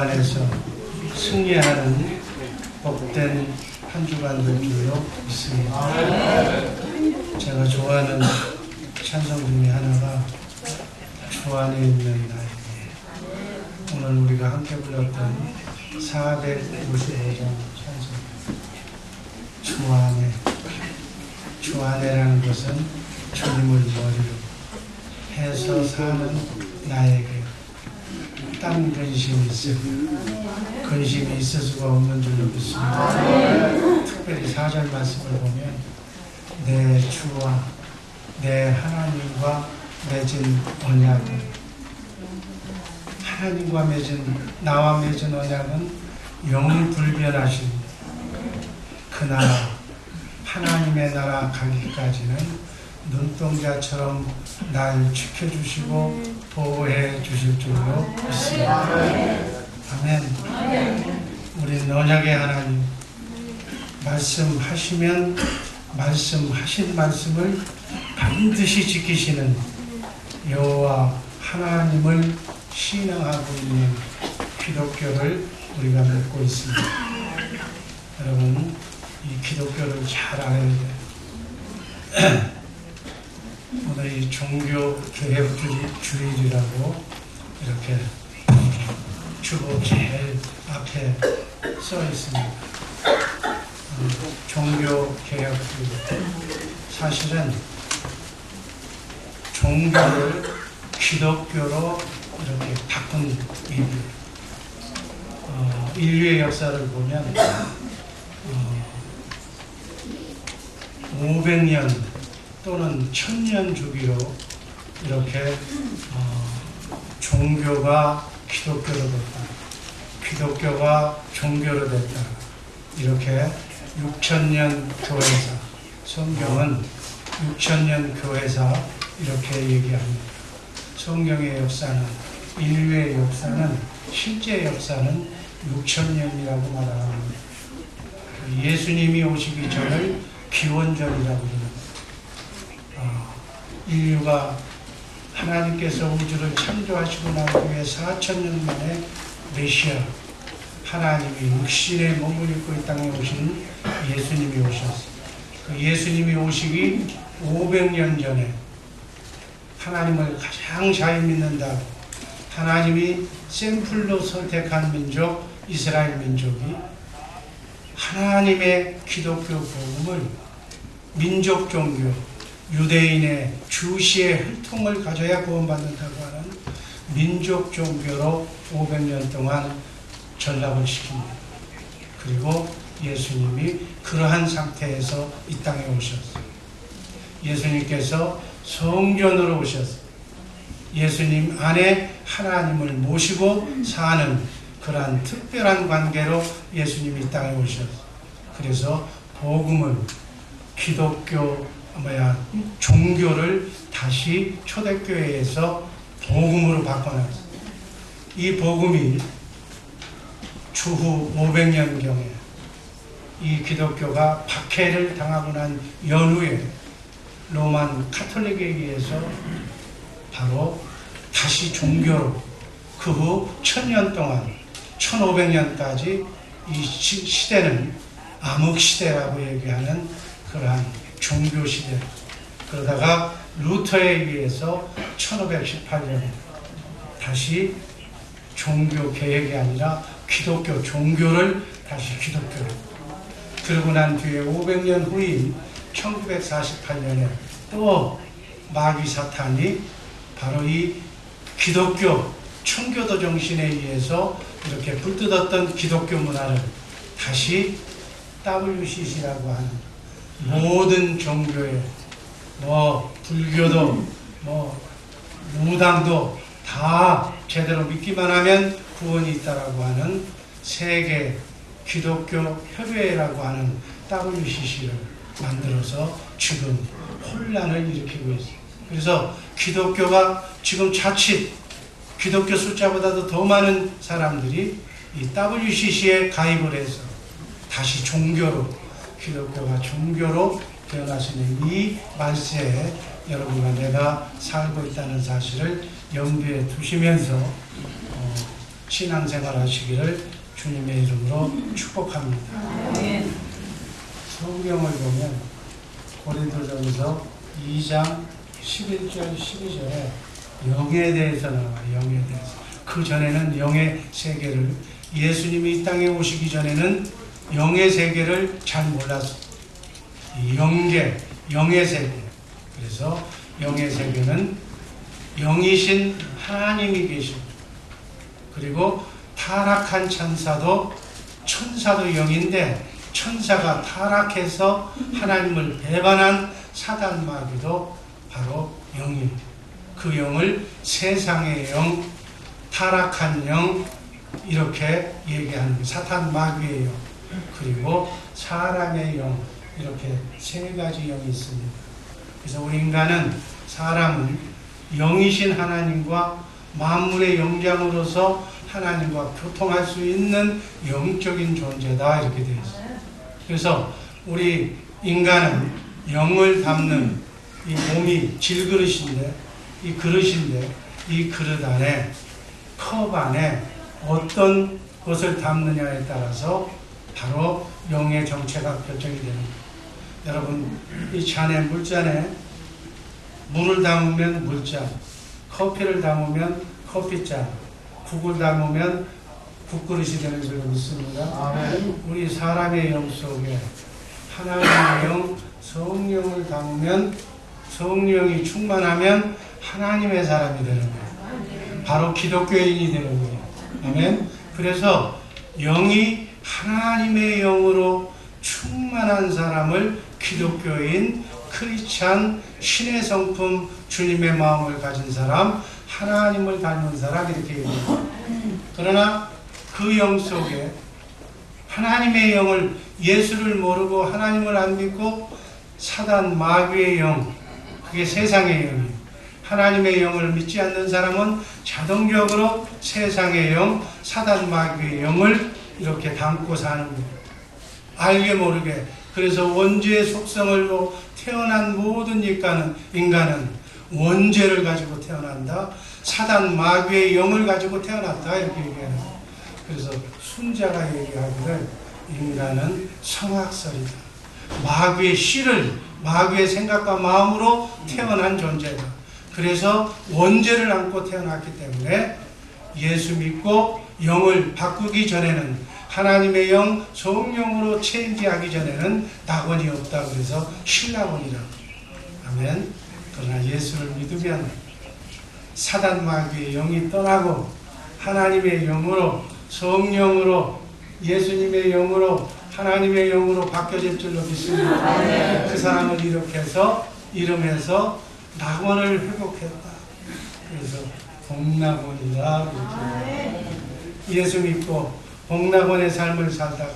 안에서 승리하는 복된 한 주간 될 줄로 믿습니다. 제가 좋아하는 찬송 중에 하나가 주 안에 있는 나에게, 오늘 우리가 함께 불렀던 455장 찬송, 주 안에. 주 안에라는 것은 주님을 머리로 해서 사는 나에게 딴 근심이 있으면 근심이 있을 수가 없는 줄로 믿습니다. 특별히 4절 말씀을 보면 내 주와 내 하나님과 맺은 언약은, 하나님과 나와 맺은 언약은 영불변하신 그 나라, 하나님의 나라 가기까지는 눈동자처럼 날 지켜주시고 보호해 주실 줄로 믿습니다. 아멘. 우리는 언약의 하나님, 말씀하시면 말씀하신 말씀을 반드시 지키시는 여호와 하나님을 신앙하고 있는 기독교를 우리가 믿고 있습니다. 여러분, 이 기독교를 잘 알아야 돼요. 오늘 이 종교 개혁주의라고 이렇게 주보 제일 앞에 써 있습니다. 종교 개혁주의. 사실은 종교를 기독교로 이렇게 바꾼 인류의 역사를 보면 500년 또는 1000년 주기로 이렇게 종교가 기독교로 됐다, 기독교가 종교로 됐다, 이렇게 6000년 교회사, 성경은 6000년 교회사 이렇게 얘기합니다. 성경의 역사는, 인류의 역사는, 실제 역사는 6000년이라고 말합니다. 예수님이 오시기 전을 기원전이라고 합니다. 인류가 하나님께서 우주를 창조하시고 난 후에 4000년 만에 메시아, 하나님이 육신의 몸을 입고 이 땅에 오신 예수님이 오셨어요. 그 예수님이 오시기 500년 전에 하나님을 가장 잘 믿는다고 하나님이 샘플로 선택한 민족, 이스라엘 민족이 하나님의 기독교 복음을 민족 종교, 유대인의 주시의 혈통을 가져야 구원받는다고 하는 민족 종교로 500년 동안 전락을 시킵니다. 그리고 예수님이 그러한 상태에서 이 땅에 오셨어요. 예수님께서 성전으로 오셨어요. 예수님 안에 하나님을 모시고 사는 그러한 특별한 관계로 예수님이 이 땅에 오셨어요. 그래서 복음을, 기독교 종교를 다시 초대교회에서 복음으로 바꿔놨어요. 이 복음이 추후 500년경에 이 기독교가 박해를 당하고 난 연후에 로만 카톨릭에 의해서 바로 다시 종교로, 그 후 1000년 동안 1500년까지 이 시대는 암흑시대라고 얘기하는 그러한 종교시대. 그러다가 루터에 의해서 1518년에 다시 종교 개혁이 아니라 기독교, 종교를 다시 기독교로. 그러고 난 뒤에 500년 후인 1948년에 또 마귀 사탄이 바로 이 기독교, 청교도 정신에 의해서 이렇게 불뜯었던 기독교 문화를 다시 WCC라고 하는 모든 종교에, 불교도, 무당도 다 제대로 믿기만 하면 구원이 있다라고 하는 세계 기독교 협의회라고 하는 WCC를 만들어서 지금 혼란을 일으키고 있어요. 그래서 기독교가 지금 자칫 기독교 숫자보다도 더 많은 사람들이 이 WCC에 가입을 해서 다시 종교로, 기독교가 종교로 변화하시는 이 말세에 여러분과 내가 살고 있다는 사실을 염두에 두시면서 신앙생활 하시기를 주님의 이름으로 축복합니다. 성경을 보면 고린도전서 2장 11절 12절에 영에 대해서 나와요. 영에 대해서. 그 전에는 영의 세계를, 예수님이 이 땅에 오시기 전에는 영의 세계를 잘 몰랐어요. 영의 세계. 그래서 영의 세계는 영이신 하나님이 계시고, 그리고 타락한 천사도 영인데, 천사가 타락해서 하나님을 배반한 사단 마귀도 바로 영이에요. 그 영을 세상의 영, 타락한 영, 이렇게 얘기하는 거예요. 사탄 마귀의 영, 그리고 사람의 영, 이렇게 세 가지 영이 있습니다. 그래서 우리 인간은, 사람은 영이신 하나님과 만물의 영장으로서 하나님과 교통할 수 있는 영적인 존재다, 이렇게 되어 있어요. 그래서 우리 인간은 영을 담는 이 몸이 질그릇인데, 이 그릇 안에, 컵 안에 어떤 것을 담느냐에 따라서 바로 영의 정체가 결정이 되는 거예요. 여러분, 이 잔에, 물잔에 물을 담으면 물잔, 커피를 담으면 커피잔, 국을 담으면 국그릇이 되는 줄 믿습니다. 우리 사람의 영 속에 하나님의 영, 성령을 담으면, 성령이 충만하면 하나님의 사람이 되는 거예요. 바로 기독교인이 되는 거예요. 아멘. 그래서 영이 하나님의 영으로 충만한 사람을 기독교인, 크리스찬, 신의 성품, 주님의 마음을 가진 사람, 하나님을 닮은 사람, 이렇게 얘기합니다. 그러나 그 영 속에 하나님의 영을, 예수를 모르고 하나님을 안 믿고 사단 마귀의 영, 그게 세상의 영이에요. 하나님의 영을 믿지 않는 사람은 자동적으로 세상의 영, 사단 마귀의 영을 이렇게 담고 사는 거예요. 알게 모르게. 그래서 원죄의 속성을 태어난 모든 인간은 원죄를 가지고 태어난다. 사단 마귀의 영을 가지고 태어났다, 이렇게 얘기하는 거예요. 그래서 순자가 얘기하기를 인간은 성악설이다. 마귀의 씨를, 마귀의 생각과 마음으로 태어난 존재다. 그래서 원죄를 안고 태어났기 때문에 예수 믿고 영을 바꾸기 전에는, 하나님의 영, 성령으로 체인지하기 전에는 낙원이 없다. 그래서 신낙원이라고. 아멘. 그러나 예수를 믿으면 사단 마귀의 영이 떠나고 하나님의 영으로, 성령으로, 예수님의 영으로, 하나님의 영으로 바뀌어질 줄로 믿습니다. 그 사람을 이름해서 낙원을 회복했다. 그래서 복낙원이다. 예수 믿고 복낙원의 삶을 살다가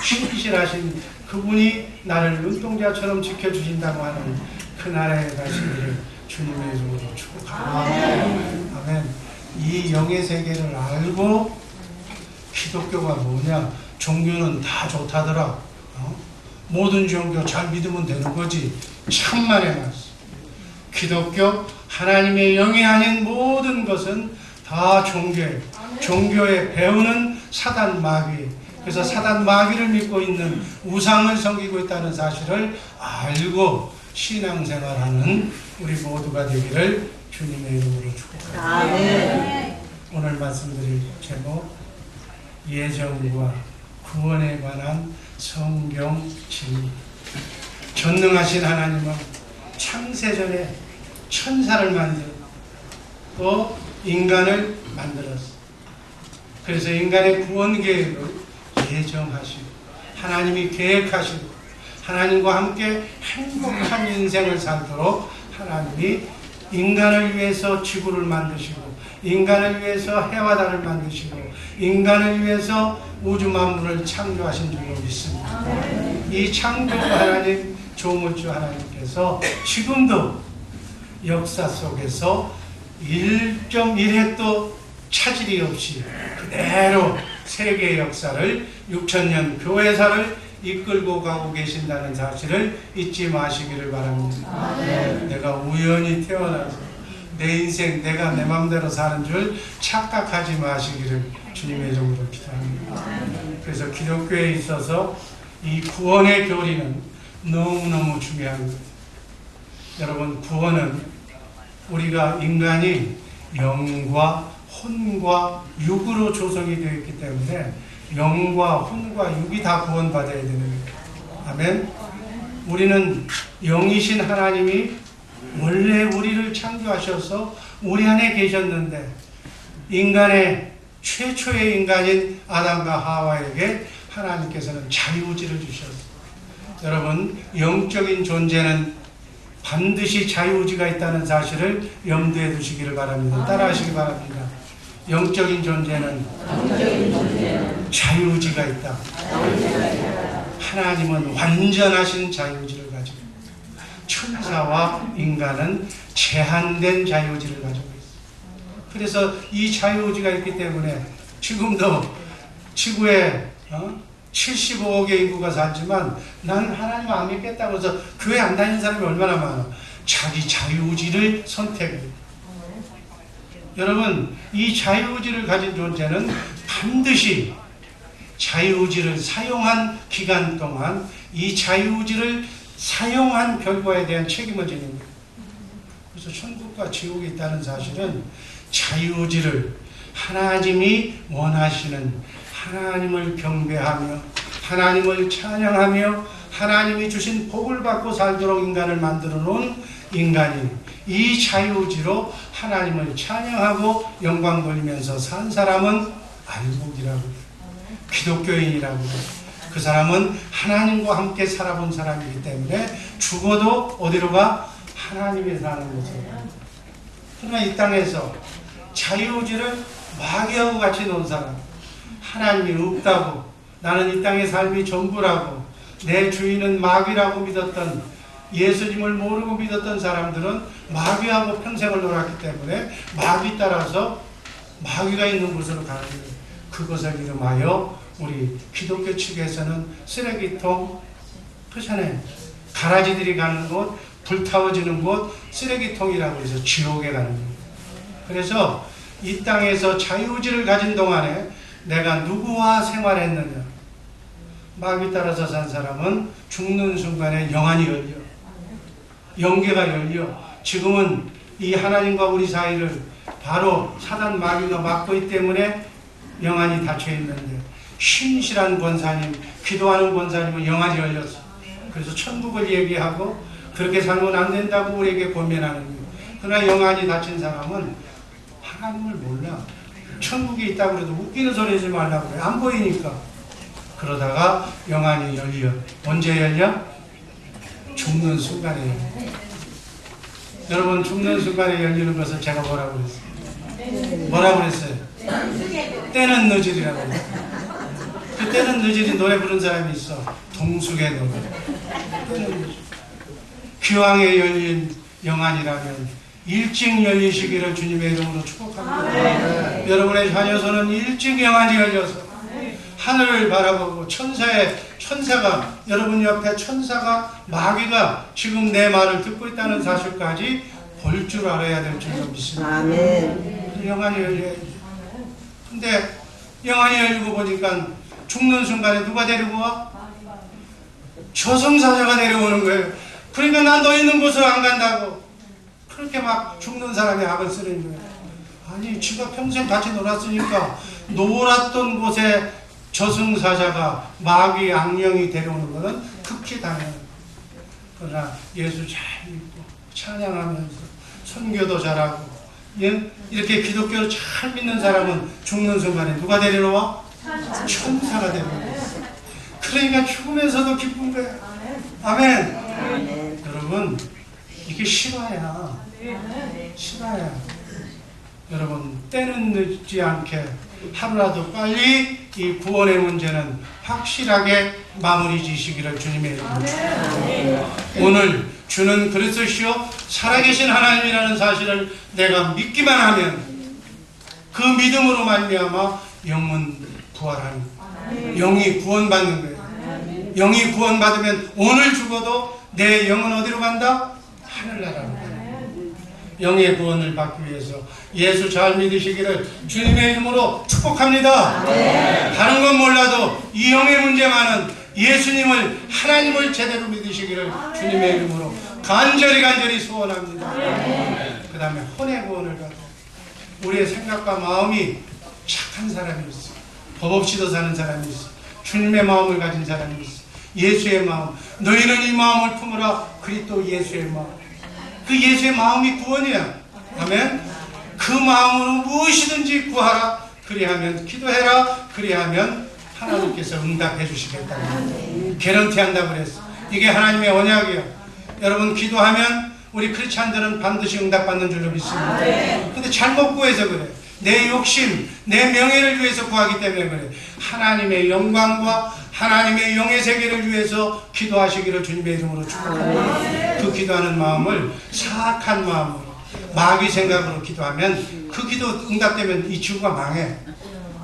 신실하신 그분이 나를 눈동자처럼 지켜주신다고 하는 그 나라에 가시기를 주님의 이름으로 축복합니다. 아멘. 이 영의 세계를 알고, 기독교가 뭐냐, 종교는 다 좋다더라, 모든 종교 잘 믿으면 되는 거지, 참만의 말씀. 기독교, 하나님의 영이 아닌 모든 것은 다 종교예요. 종교에 배우는 사단 마귀. 그래서 사단 마귀를 믿고 있는, 우상을 섬기고 있다는 사실을 알고 신앙생활하는 우리 모두가 되기를 주님의 이름으로 축복합니다. 오늘 말씀드릴 제목, 예정과 구원에 관한 성경 진리. 전능하신 하나님은 창세전에 천사를 만들고 또 인간을 만들었어. 그래서 인간의 구원 계획을 예정하시고, 하나님이 계획하시고, 하나님과 함께 행복한 인생을 살도록 하나님이 인간을 위해서 지구를 만드시고, 인간을 위해서 해와 달을 만드시고, 인간을 위해서 우주 만물을 창조하신 줄로 믿습니다. 이 창조주 하나님, 조물주 하나님께서 지금도 역사 속에서 1.1획도 차질이 없이 그대로 세계 역사를, 6,000년 교회사를 이끌고 가고 계신다는 사실을 잊지 마시기를 바랍니다. 내가 우연히 태어나서 내 인생 내가 내 마음대로 사는 줄 착각하지 마시기를 주님의 이름으로 기도합니다. 그래서 기독교에 있어서 이 구원의 교리는 너무너무 중요한 거예요. 여러분, 구원은 우리가 인간이 영과 혼과 육으로 조성이 되어 있기 때문에 영과 혼과 육이 다 구원받아야 되는 거예요. 아멘. 우리는 영이신 하나님이 원래 우리를 창조하셔서 우리 안에 계셨는데 인간의 최초의 인간인 아담과 하와에게 하나님께서는 자유의지를 주셨어요. 여러분, 영적인 존재는 반드시 자유의지가 있다는 사실을 염두에 두시기를 바랍니다. 따라하시기 바랍니다. 영적인 존재는 자유의지가 있다. 하나님은 완전하신 자유의지를 가지고 있습니다. 천사와 인간은 제한된 자유의지를 가지고 있습니다. 그래서 이 자유의지가 있기 때문에 지금도 지구에 75억의 인구가 살지만 나는 하나님 안 믿겠다고 해서 교회 안 다니는 사람이 얼마나 많아. 자기 자유의지를 선택해요. 여러분, 이 자유의지를 가진 존재는 반드시 자유의지를 사용한 기간 동안 이 자유의지를 사용한 결과에 대한 책임을 지는 거예요. 그래서 천국과 지옥이 있다는 사실은 자유의지를 하나님이 원하시는 하나님을 경배하며 하나님을 찬양하며 하나님이 주신 복을 받고 살도록 인간을 만들어 놓은 인간이 이 자유의지로 하나님을 찬양하고 영광 돌리면서 산 사람은 안복이라고 해요. 기독교인이라고 해요. 그 사람은 하나님과 함께 살아본 사람이기 때문에 죽어도 어디로 가? 하나님이 사는 곳으로 가. 그러나 이 땅에서 자유의지를 마귀하고 같이 논 사람, 하나님이 없다고, 나는 이 땅의 삶이 전부라고, 내 주인은 마귀라고 믿었던, 예수님을 모르고 믿었던 사람들은 마귀하고 평생을 놀았기 때문에 마귀 따라서 마귀가 있는 곳으로 가는 거예요. 그것을 이름하여 우리 기독교 측에서는 쓰레기통, 그렇잖아요. 가라지들이 가는 곳, 불타워지는 곳, 쓰레기통이라고 해서 지옥에 가는 거예요. 그래서 이 땅에서 자유의지를 가진 동안에 내가 누구와 생활했느냐, 마귀 따라서 산 사람은 죽는 순간에 영안이 열려, 영계가 열려, 지금은 이 하나님과 우리 사이를 바로 사단 마귀가 막고 있기 때문에 영안이 닫혀 있는데, 신실한 권사님, 기도하는 권사님은 영안이 열렸어. 그래서 천국을 얘기하고 그렇게 살면 안 된다고 우리에게 권면하는 거예요. 그러나 영안이 닫힌 사람은 하나님을 몰라. 천국이 있다고 해도 웃기는 소리 하지 말라고 그래. 안 보이니까. 그러다가 영안이 열려. 언제 열려? 죽는 순간에 열려. 여러분, 죽는 순간에 열리는 것을 제가 뭐라고 그랬어요? 뭐라고 그랬어요? 때는 늦으리라고 그랬어요. 그 때는 늦으리 노래 부른 사람이 있어. 동숙의 노래. 때는 늦으리. 기왕에 열린 영안이라면 일찍 열리시기를 주님의 이름으로 축복합니다. 여러분의 자녀손은 일찍 영안이 열려서 하늘을 바라보고 천사가 여러분 옆에 천사가 마귀가 지금 내 말을 듣고 있다는 사실까지 볼 줄 알아야 될 줄로 믿습니다. 아멘. 영안이 열려야 돼. 근데 영안이 열리고 보니까 죽는 순간에 누가 데리고 와? 저승사자가 데려오는 거예요. 그러니까 난 너 있는 곳으로 안 간다고. 그렇게 막 죽는 사람이 악을 쓰는 거예요. 아니, 지가 평생 같이 놀았으니까 놀았던 곳에 저승사자가 마귀 악령이 데려오는 것은 극히 당연한 거예요. 그러나 예수 잘 믿고 찬양하면서 선교도 잘하고 이렇게 기독교를 잘 믿는 사람은 죽는 순간에 누가 데려와? 천사가 데려오는 거예요. 그러니까 죽으면서도 기쁜 거예요. 아멘. 아멘. 여러분, 이게 실화야. 실화야. 여러분, 때는 늦지 않게 하루라도 빨리 이 구원의 문제는 확실하게 마무리 지시기를 주님의 이름으로 축복합니다. 오늘 주는 그리스도시요 살아계신 하나님이라는 사실을 내가 믿기만 하면 그 믿음으로 말미암아 영은 부활하는 거예요. 영이 구원받는 거예요. 영이 구원받으면 오늘 죽어도 내 영은 어디로 간다? 하늘나라로 간다. 영의 구원을 받기 위해서 예수 잘 믿으시기를 주님의 이름으로 축복합니다. 다른 건 몰라도 이 영의 문제만은 예수님을 하나님을 제대로 믿으시기를 주님의 이름으로 간절히 소원합니다. 그 다음에 혼의 구원을 받아 우리의 생각과 마음이 착한 사람이 있어. 법 없이도 사는 사람이 있어. 주님의 마음을 가진 사람이 있어. 예수의 마음. 너희는 이 마음을 품으라. 그리스도 예수의 마음. 그 예수의 마음이 구원이야. 아멘. 그 마음으로 무엇이든지 구하라. 그리하면 기도해라. 그리하면 하나님께서 응답해 주시겠다. 개런티 한다고 그랬어. 이게 하나님의 언약이야. 여러분 기도하면 우리 크리스찬들은 반드시 응답받는 줄로 믿습니다. 근데 잘못 구해서 그래. 내 욕심, 내 명예를 위해서 구하기 때문에 그래. 하나님의 영광과 하나님의 영의 세계를 위해서 기도하시기를 주님의 이름으로 축복합니다. 그 기도하는 마음을 사악한 마음으로 마귀 생각으로 기도하면 그 기도 응답되면 이 지구가 망해.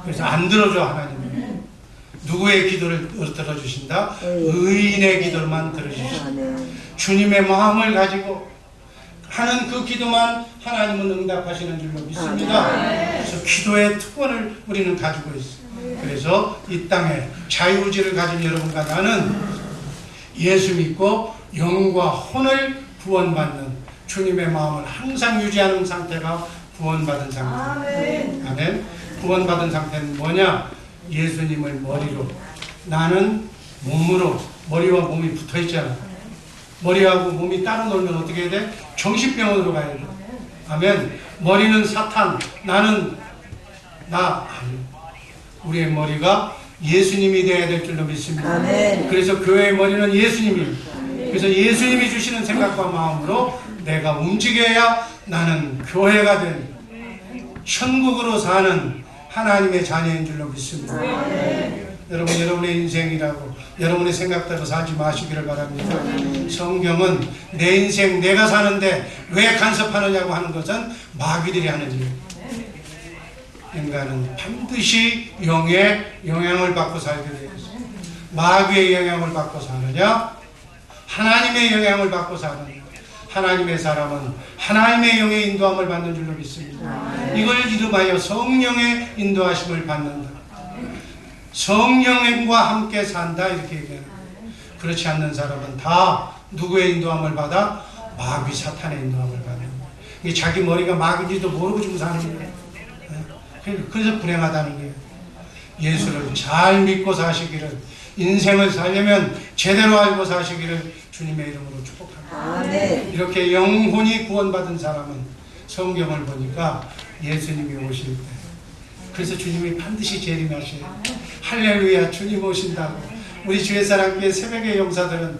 그래서 안 들어줘 하나님이. 누구의 기도를 들어주신다? 의인의 기도만 들어주신다. 주님의 마음을 가지고 하는 그 기도만 하나님은 응답하시는 줄로 믿습니다. 그래서 기도의 특권을 우리는 가지고 있어요. 그래서 이 땅에 자유의지를 가진 여러분과 나는 예수 믿고 영과 혼을 구원받는 주님의 마음을 항상 유지하는 상태가 구원받은 상태입니다. 아멘. 구원받은 상태는 뭐냐? 예수님을 머리로, 나는 몸으로. 머리와 몸이 붙어 있잖아. 머리하고 몸이 따로 놀면 어떻게 해야 돼? 정신병원으로 가야 돼. 아멘. 머리는 사탄, 나는 나. 우리의 머리가 예수님이 되어야 될 줄로 믿습니다. 아멘. 그래서 교회의 머리는 예수님입니다. 그래서 예수님이 주시는 생각과 마음으로 내가 움직여야 나는 교회가 된 천국으로 사는 하나님의 자녀인 줄로 믿습니다. 여러분, 여러분의 인생이라고 여러분의 생각대로 살지 마시기를 바랍니다. 성경은 내 인생 내가 사는데 왜 간섭하느냐고 하는 것은 마귀들이 하는 일입니다. 인간은 반드시 영의 영향을 받고 살게 되어 있습니다. 마귀의 영향을 받고 사느냐, 하나님의 영향을 받고 사느냐. 하나님의 사람은 하나님의 영의 인도함을 받는 줄로 믿습니다. 이걸 이름하여 성령의 인도하심을 받는다. 성령과 함께 산다 이렇게 얘기합니다. 그렇지 않는 사람은 다 누구의 인도함을 받아? 마귀 사탄의 인도함을 받는 거예요. 자기 머리가 마귀인지도 모르고 지금 사는 거예요. 그래서 불행하다는 거예요. 예수를 잘 믿고 사시기를, 인생을 살려면 제대로 알고 사시기를 주님의 이름으로 축복합니다. 이렇게 영혼이 구원받은 사람은 성경을 보니까 예수님이 오실 때, 그래서 주님이 반드시 재림하셔요. 할렐루야, 주님 오신다고. 우리 주의사랑교회 새벽의 용사들은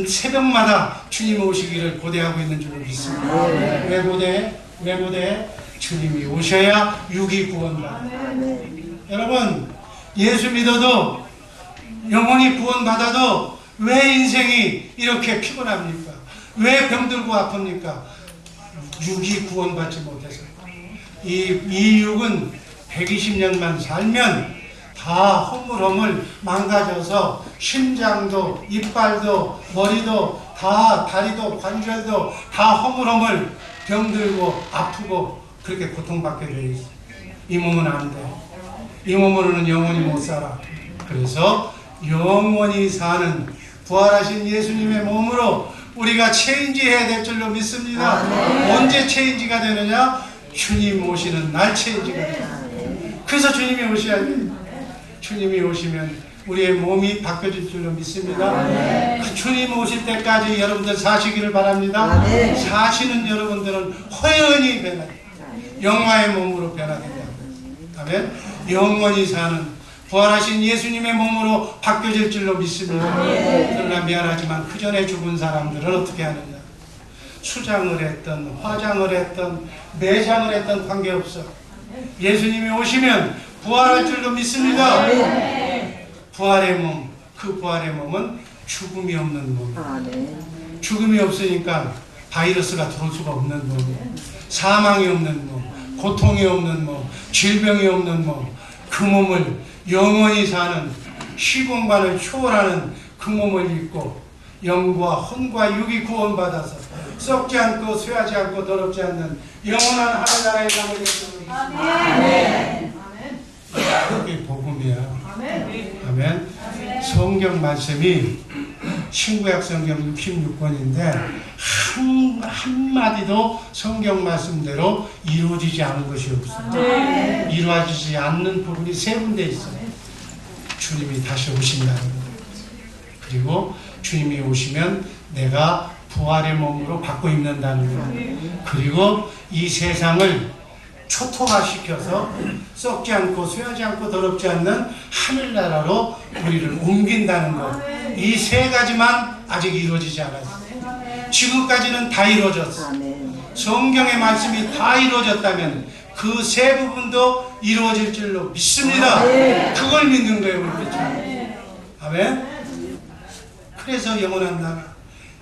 새벽마다 주님 오시기를 고대하고 있는 줄로 믿습니다. 왜 고대해? 왜 고대해? 주님이 오셔야 육이 구원받아요. 여러분, 예수 믿어도 영혼이 구원받아도 왜 인생이 이렇게 피곤합니까? 왜 병들고 아픕니까? 육이 구원받지 못해서. 이 육은 120년만 살면 다 허물허물 망가져서 심장도 이빨도 머리도 다 다리도 관절도 다 허물허물 병들고 아프고 그렇게 고통받게 되어 있어요. 이 몸은 안 돼. 이 몸으로는 영원히 못 살아. 그래서 영원히 사는 부활하신 예수님의 몸으로 우리가 체인지해야 될 줄로 믿습니다. 언제 체인지가 되느냐? 주님 오시는 날 체인지가 돼요. 그래서 주님이 오셔야 돼요. 주님이 오시면 우리의 몸이 바뀌어질 줄로 믿습니다. 그 주님 오실 때까지 여러분들 사시기를 바랍니다. 사시는 여러분들은 호연히 변화돼요. 영화의 몸으로 변화된다. 아멘. 영원히 사는 부활하신 예수님의 몸으로 바뀌어질 줄로 믿습니다. 그러나 미안하지만 그 전에 죽은 사람들은 어떻게 하느냐? 수장을 했던 화장을 했던 매장을 했던 관계없어. 예수님이 오시면 부활할 줄로 믿습니다. 부활의 몸, 그 부활의 몸은 죽음이 없는 몸이에요. 죽음이 없으니까 바이러스가 들어올 수가 없는 몸이에요. 사망이 없는 몸, 고통이 없는 몸, 질병이 없는 몸, 그 몸을 영원히 사는 시공간을 초월하는 그 몸을 입고 영과 혼과 육이 구원받아서 썩지 않고 쇠하지 않고 더럽지 않는 영원한 하늘나라에 가게 되시옵소서. 아멘. 그게 복음이야. 아멘. 아멘. 성경 말씀이 신구약 성경 66권인데 한마디도 성경 말씀대로 이루어지지 않은 것이 없어요. 이루어지지 않는 부분이 세 군데 있어요. 주님이 다시 오신다는 것. 그리고 주님이 오시면 내가 부활의 몸으로 받고 입는다는 것. 그리고 이 세상을 초토화시켜서 썩지 않고 쇠하지 않고 더럽지 않는 하늘나라로 우리를 옮긴다는 것. 이 세 가지만 아직 이루어지지 않았어요. 지금까지는 다 이루어졌어. 성경의 말씀이 다 이루어졌다면 그 세 부분도 이루어질 줄로 믿습니다. 그걸 믿는 거예요, 우리 교회. 아멘. 그래서 영원한 나라,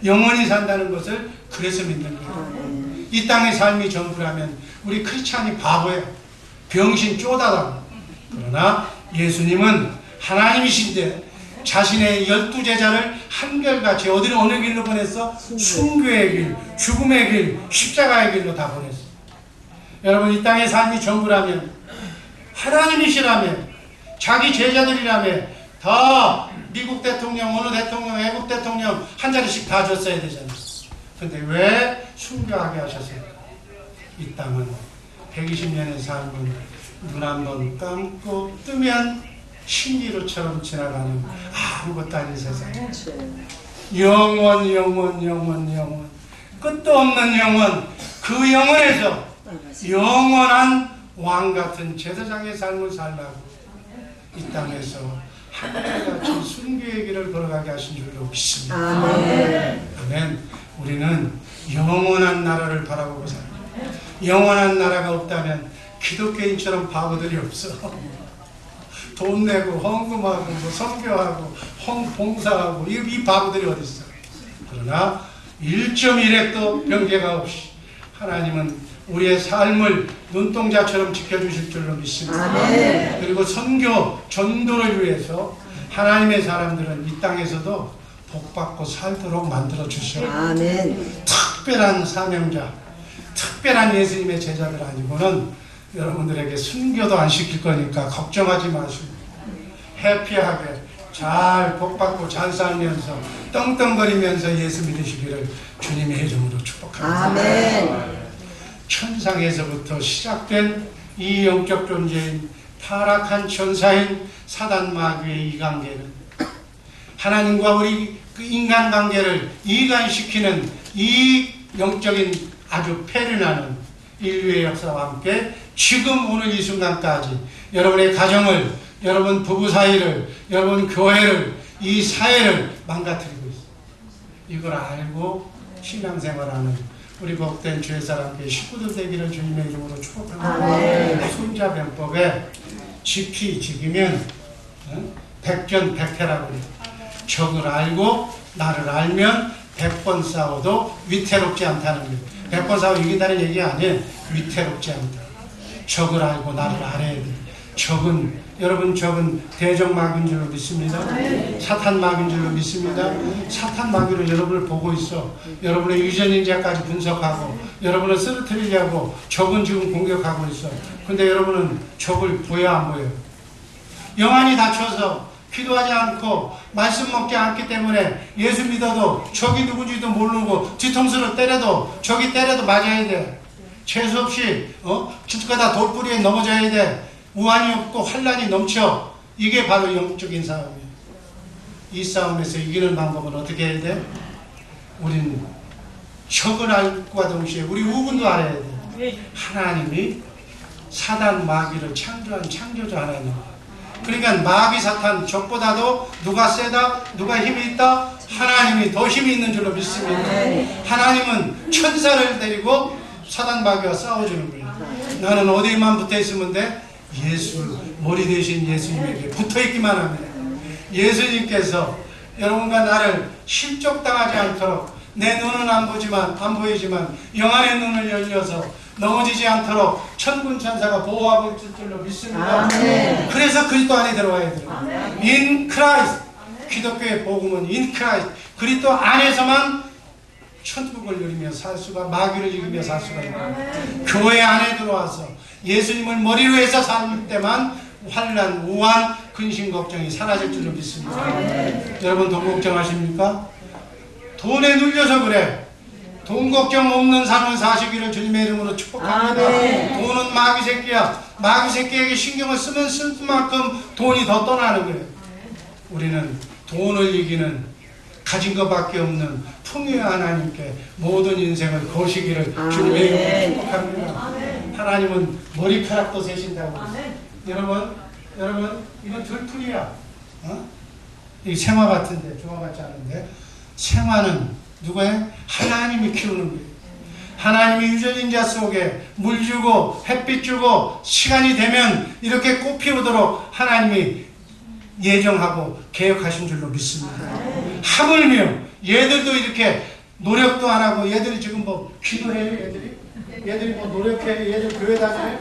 영원히 산다는 것을 그래서 믿는 거예요. 이 땅의 삶이 전부라면 우리 크리스찬이 바보야. 병신 쪼다다. 그러나 예수님은 하나님이신데 자신의 12제자를 한결같이 어디로 어느 길로 보냈어? 순교의 길, 죽음의 길, 십자가의 길로 다 보냈어. 여러분 이 땅의 삶이 전부라면 하나님이시라면 자기 제자들이라면 다 미국 대통령, 어느 대통령, 애국 대통령 한 자리씩 다 줬어야 되잖아요. 근데 왜 순교하게 하셨을까? 이 땅은 120년의 삶은 눈 한 번 감고 뜨면 신기루처럼 지나가는 아무것도 아닌 세상. 영원 영원 영원 영원 끝도 없는 영원. 그 영원에서 영원한 왕같은 제사장의 삶을 살라고 이 땅에서 하늘같이 순교의 길을 걸어가게 하신 줄로 믿습니다. 아멘. 우리는 영원한 나라를 바라보고 살아요. 영원한 나라가 없다면 기독교인처럼 바보들이 없어. 돈 내고 헌금하고 뭐 선교하고 봉사하고 이 바보들이 어디 있어. 그러나 1.1핵도 변개가 없이 하나님은 우리의 삶을 눈동자처럼 지켜주실 줄로 믿습니다. 아멘. 그리고 선교, 전도를 위해서 하나님의 사람들은 이 땅에서도 복받고 살도록 만들어 주셔. 아멘. 특별한 사명자, 특별한 예수님의 제자들 아니고는 여러분들에게 순교도 안 시킬 거니까 걱정하지 마시고 해피하게 잘 복받고 잘 살면서 떵떵거리면서 예수 믿으시기를 주님의 이름으로 축복합니다. 아멘. 천상에서부터 시작된 이 영적 존재인 타락한 천사인 사단 마귀의 이 관계는 하나님과 우리 그 인간 관계를 이간시키는 이 영적인 아주 폐륜하는 인류의 역사와 함께 지금 오늘 이 순간까지 여러분의 가정을, 여러분 부부 사이를, 여러분 교회를, 이 사회를 망가뜨리고 있어요. 이걸 알고 신앙생활하는 우리 복된 주의 사람께 식구들 되기를 주님의 이름으로 축복합니다. 손자병법에 지키, 지키면 백전백패라고 해요. 적을 알고 나를 알면 100번 싸워도 위태롭지 않다는 거예요. 100번 싸워 이긴다는 얘기 아니에요. 위태롭지 않다. 적을 알고 나를 알아야 돼. 적은 여러분 적은 대적 마귀인 줄로 믿습니다. 사탄 마귀인 줄로 믿습니다. 사탄 마귀로 여러분을 보고 있어. 여러분의 유전인자까지 분석하고 여러분을 쓰러뜨리려고 적은 지금 공격하고 있어. 근데 여러분은 적을 보여 안 보여? 영안이 닫혀서 기도하지 않고 말씀 먹지 않기 때문에 예수 믿어도 적이 누군지도 모르고 뒤통수를 때려도 적이 때려도 맞아야 돼. 재수없이 주가다 돌뿌리에 넘어져야 돼. 우환이 없고 환란이 넘쳐. 이게 바로 영적인 싸움이에요. 이 싸움에서 이기는 방법은 어떻게 해야 돼? 우리는 적을 알과 동시에 우리 우군도 알아야 돼. 하나님이 사단 마귀를 창조한 창조주 하나님. 그러니까 마귀 사탄 적보다도 누가 세다? 누가 힘이 있다? 하나님이 더 힘이 있는 줄로 믿습니다. 하나님은 천사를 데리고 사단 마귀와 싸워주는 거예요. 나는 어디만 붙어있으면 돼? 예수, 머리 대신 예수님에게 붙어있기만 하면 예수님께서 여러분과 나를 실족당하지 않도록 내 눈은 안 보이지만 영안의 눈을 열려서 넘어지지 않도록 천군 천사가 보호하고 있을 줄로 믿습니다. 아멘. 그래서 그리스도 안에 들어와야 돼요. In Christ. 기독교의 복음은 In Christ. 그리스도 안에서만 천국을 누리며 살 수가, 마귀를 이기며 살 수가 있는 교회 안에 들어와서 예수님을 머리로 해서 살 때만 환난, 우환, 근심, 걱정이 사라질 줄로 믿습니다. 여러분 돈 걱정하십니까? 돈에 눌려서 그래. 돈 걱정 없는 삶을 사시기를 주님의 이름으로 축복합니다. 돈은 마귀 새끼야. 마귀 새끼에게 신경을 쓰면 쓸 만큼 돈이 더 떠나는 거예요. 우리는 돈을 이기는 가진 것밖에 없는 풍요의 하나님께 모든 인생을 거시기를 주님의 이름으로 축복합니다. 하나님은 머리카락도 세신다고. 여러분 이건 들풀이야. 이 생화 같은데, 조화 같지 않은데, 생화는 누구예요? 하나님이 키우는 거예요. 하나님이 유전인자 속에 물 주고 햇빛 주고 시간이 되면 이렇게 꽃 피우도록 하나님이 예정하고 계획하신 줄로 믿습니다. 하물며 얘들도 이렇게 노력도 안 하고, 얘들이 지금 뭐 기도해요? 얘들이 뭐 노력해? 얘들 교회 다녀요?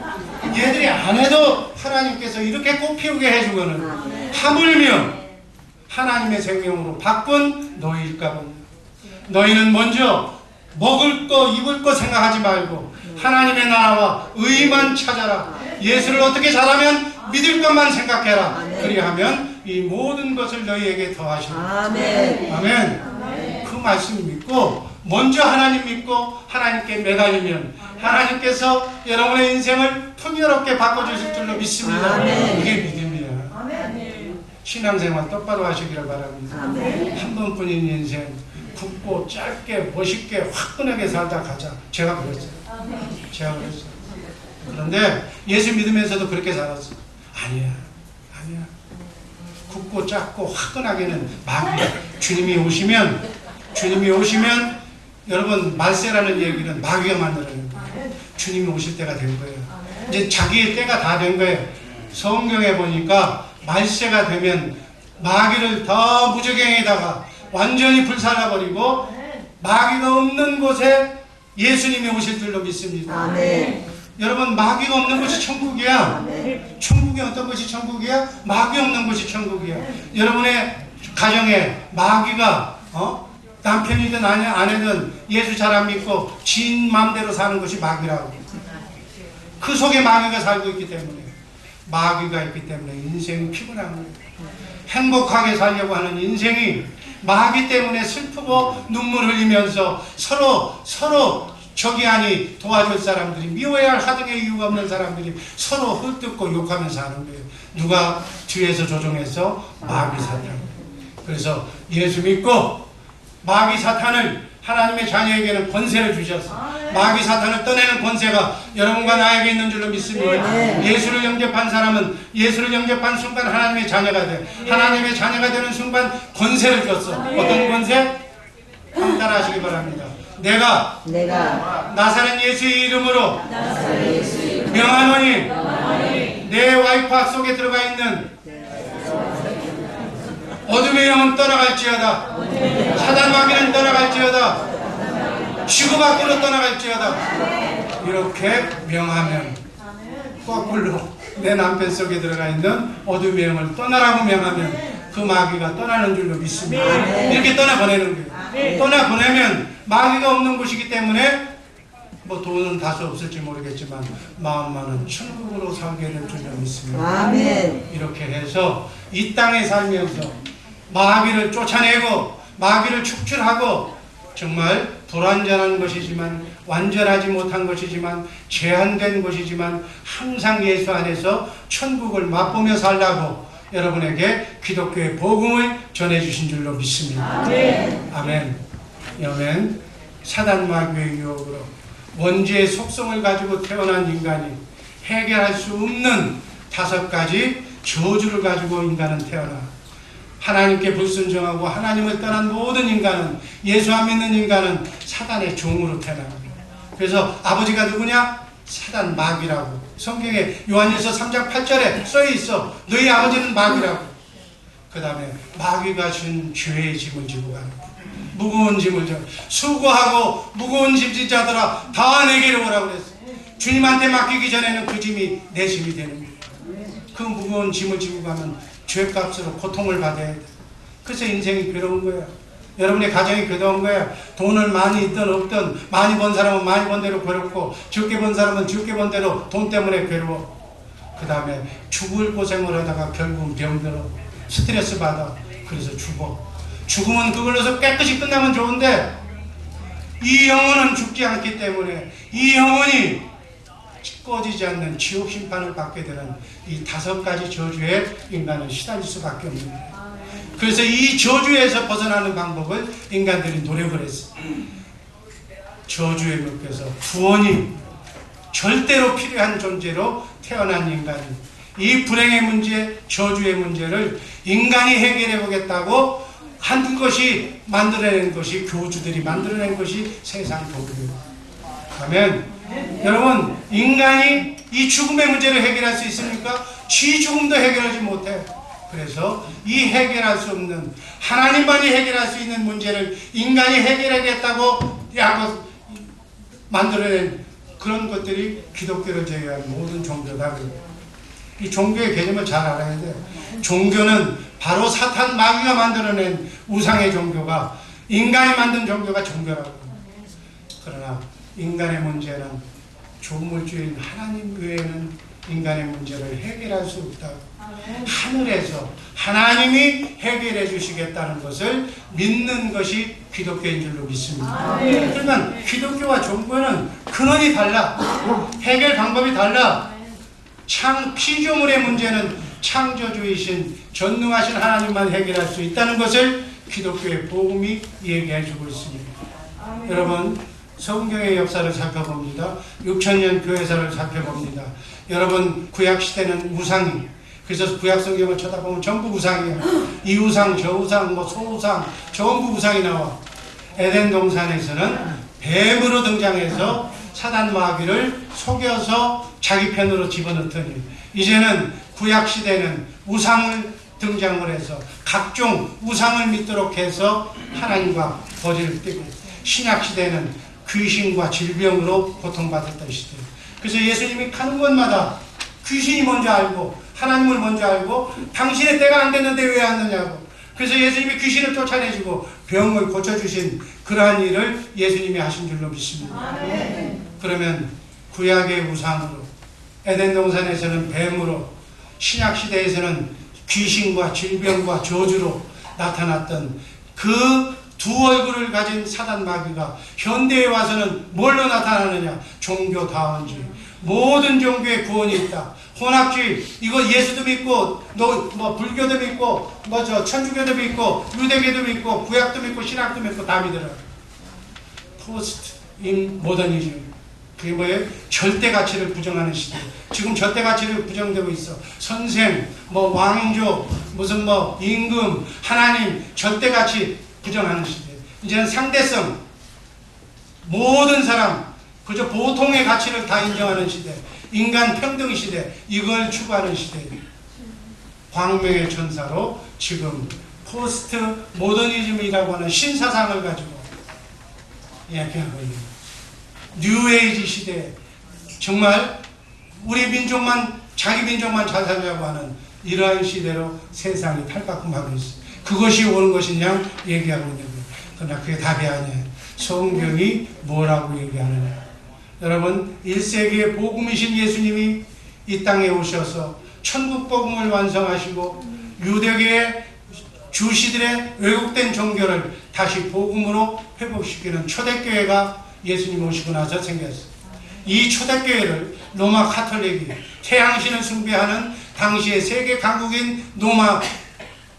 얘들이 안 해도 하나님께서 이렇게 꽃 피우게 해주거든. 하물며 하나님의 생명으로 바꾼 너희일까 봅니다. 너희는 먼저 먹을 거 입을 거 생각하지 말고 하나님의 나라와 의만 찾아라. 예수를 어떻게 잘하면 믿을 것만 생각해라. 그리하면 이 모든 것을 너희에게 더하시리라. 아멘. 그 말씀 믿고 먼저 하나님 믿고 하나님께 매달리면 하나님께서 여러분의 인생을 풍요롭게 바꿔주실 줄로 믿습니다. 이게 믿음이야. 신앙생활 똑바로 하시기를 바랍니다. 한 번뿐인 인생 굵고 짧게 멋있게 화끈하게 살다 가자. 제가 그랬어요. 그런데 예수 믿으면서도 그렇게 살았어요. 아니야. 굵고 작고 화끈하게는 마귀야. 주님이 오시면 여러분 말세라는 얘기는 마귀가 만들어낸 거예요. 주님이 오실 때가 된 거예요. 이제 자기의 때가 다 된 거예요. 성경에 보니까 말세가 되면 마귀를 더 무저갱에다가 완전히 불살라버리고 마귀가 없는 곳에 예수님이 오실 줄로 믿습니다. 여러분 마귀가 없는 곳이 천국이야. 천국이 어떤 곳이 천국이야? 마귀 없는 곳이 천국이야. 여러분의 가정에 마귀가 남편이든 아내든 예수 잘 안 믿고 진 마음대로 사는 것이 마귀라고. 그 속에 마귀가 살고 있기 때문에, 마귀가 있기 때문에 인생이 피곤한 거예요. 행복하게 살려고 하는 인생이 마귀 때문에 슬프고 눈물 흘리면서 서로 적이 아니 도와줄 사람들이, 미워야 할 하등의 이유가 없는 사람들이 서로 헐뜯고 욕하면서 하는 거예요. 누가 뒤에서 조종해서? 마귀 사탄. 그래서 예수 믿고 마귀 사탄을, 하나님의 자녀에게는 권세를 주셔서 마귀 사탄을 떠내는 권세가 여러분과 나에게 있는 줄로 믿습니다. 예수를 영접한 사람은 예수를 영접한 순간 하나님의 자녀가 돼. 하나님의 자녀가 되는 순간 권세를 줬어. 어떤 권세? 한번 따라 하시기 바랍니다. 내가 나사렛 예수의 이름으로 명하노니 내 와이파 속에 들어가 있는 어둠의 영은 떠나갈지어다. 사단 마귀는 떠나갈지어다. 지구 밖으로 떠나갈지어다. 이렇게 명하면, 거꾸로 내 남편 속에 들어가 있는 어둠의 영을 떠나라고 명하면 그 마귀가 떠나는 줄로 믿습니다. 이렇게 떠나보내는 거예요. 떠나보내면 마귀가 없는 곳이기 때문에 뭐 돈은 다소 없을지 모르겠지만 마음만은 천국으로 살게 될 줄로 믿습니다. 이렇게 해서 이 땅에 살면서 마귀를 쫓아내고 마귀를 축출하고, 정말 불완전한 것이지만, 완전하지 못한 것이지만, 제한된 것이지만 항상 예수 안에서 천국을 맛보며 살라고 여러분에게 기독교의 복음을 전해주신 줄로 믿습니다. 아멘. 사단 마귀의 유혹으로 원죄의 속성을 가지고 태어난 인간이 해결할 수 없는 5가지 저주를 가지고 인간은 태어나 하나님께 불순종하고 하나님을 떠난 모든 인간은, 예수 안 믿는 인간은 사단의 종으로 태어납니다. 그래서 아버지가 누구냐? 사단, 마귀라고. 성경에 요한일서 3장 8절에 써 있어. 너희 아버지는 마귀라고. 그 다음에 마귀가 준 죄의 짐을 지고 가는 거예요. 무거운 짐을 져. 수고하고 무거운 짐 진 자들아 다 내게로 오라고 그랬어. 주님한테 맡기기 전에는 그 짐이 내 짐이 되는 거예요. 그 무거운 짐을 지고 가면 죄값으로 고통을 받아야 돼. 그래서 인생이 괴로운 거야. 여러분의 가정이 그동안 거야. 돈을 많이 있든 없든 많이 번 사람은 많이 번 대로 괴롭고 적게 번 사람은 적게 번 대로 돈 때문에 괴로워. 그 다음에 죽을 고생을 하다가 결국은 병들어. 스트레스 받아. 그래서 죽어. 죽으면 그걸로서 깨끗이 끝나면 좋은데 이 영혼은 죽지 않기 때문에 이 영혼이 꺼지지 않는 지옥 심판을 받게 되는 이 5가지 저주에 인간은 시달릴 수밖에 없는 거예요. 그래서 이 저주에서 벗어나는 방법을 인간들이 노력을 했어요. 저주에 묶여서 구원이 절대로 필요한 존재로 태어난 인간이 이 불행의 문제, 저주의 문제를 인간이 해결해 보겠다고 한 것이 만들어낸 것이 교주들이 만들어낸 것이 세상 도구예요. 아멘. 여러분, 인간이 이 죽음의 문제를 해결할 수 있습니까? 쥐 죽음도 해결하지 못해. 그래서 이 해결할 수 없는 하나님만이 해결할 수 있는 문제를 인간이 해결하겠다고 만들어낸 그런 것들이 기독교를 제외한 모든 종교다. 이 종교의 개념을 잘 알아야 돼요. 종교는 바로 사탄 마귀가 만들어낸 우상의 종교가 인간이 만든 종교가 종교라고. 그러나 인간의 문제는 조물주인 하나님 외에는 인간의 문제를 해결할 수 없다. 하늘에서 하나님이 해결해 주시겠다는 것을 믿는 것이 기독교인 줄로 믿습니다. 그러면 기독교와 종교는 근원이 달라. 해결 방법이 달라. 피조물의 문제는 창조주이신 전능하신 하나님만 해결할 수 있다는 것을 기독교의 복음이 얘기해 주고 있습니다. 여러분, 성경의 역사를 살펴봅니다. 6000년 교회사를 살펴봅니다. 여러분, 구약시대는 우상이, 그래서 구약성경을 쳐다보면 전부 우상이에요. 이 우상, 저 우상, 소우상, 전부 우상이 나와. 에덴 동산에서는 뱀으로 등장해서 사단 마귀를 속여서 자기 편으로 집어넣더니 이제는 구약시대는 우상을 등장을 해서 각종 우상을 믿도록 해서 하나님과 거리를 떼고, 신약시대는 귀신과 질병으로 고통받았던 시대. 그래서 예수님이 가는 곳마다 귀신이 먼저 알고 하나님을 먼저 알고 당신의 때가 안 됐는데 왜 왔느냐고. 그래서 예수님이 귀신을 쫓아내시고 병을 고쳐주신 그러한 일을 예수님이 하신 줄로 믿습니다. 그러면 구약의 우상으로, 에덴 동산에서는 뱀으로, 신약시대에서는 귀신과 질병과 저주로 나타났던 그 두 얼굴을 가진 사단 마귀가 현대에 와서는 뭘로 나타나느냐? 종교다원주의. 모든 종교에 구원이 있다. 혼합주의. 이거 예수도 믿고 불교도 믿고 천주교도 믿고 유대교도 믿고 구약도 믿고 신학도 믿고 다 믿어라. 포스트 인 모더니즘. 그게 뭐예요? 절대 가치를 부정하는 시대. 지금 절대 가치를 부정되고 있어. 선생, 왕조, 임금, 하나님, 절대 가치 부정하는 시대. 이제는 상대성, 모든 사람 그저 보통의 가치를 다 인정하는 시대. 인간 평등 시대. 이걸 추구하는 시대. 광명의 천사로 지금 포스트 모더니즘이라고 하는 신사상을 가지고 이야기하고 있는 뉴에이지 시대. 정말 우리 민족만, 자기 민족만 잘 살려고 하는 이러한 시대로 세상이 탈바꿈하고 있어. 그것이 옳은 것이냐 얘기하고 있는 거예요. 그러나 그게 답이 아니에요. 성경이 뭐라고 얘기하느냐. 여러분, 1세기의 복음이신 예수님이 이 땅에 오셔서 천국 복음을 완성하시고 유대교의 주시들의 왜곡된 종교를 다시 복음으로 회복시키는 초대교회가 예수님 오시고 나서 생겼어요. 이 초대교회를 로마 카톨릭이 태양신을 숭배하는 당시의 세계 강국인 로마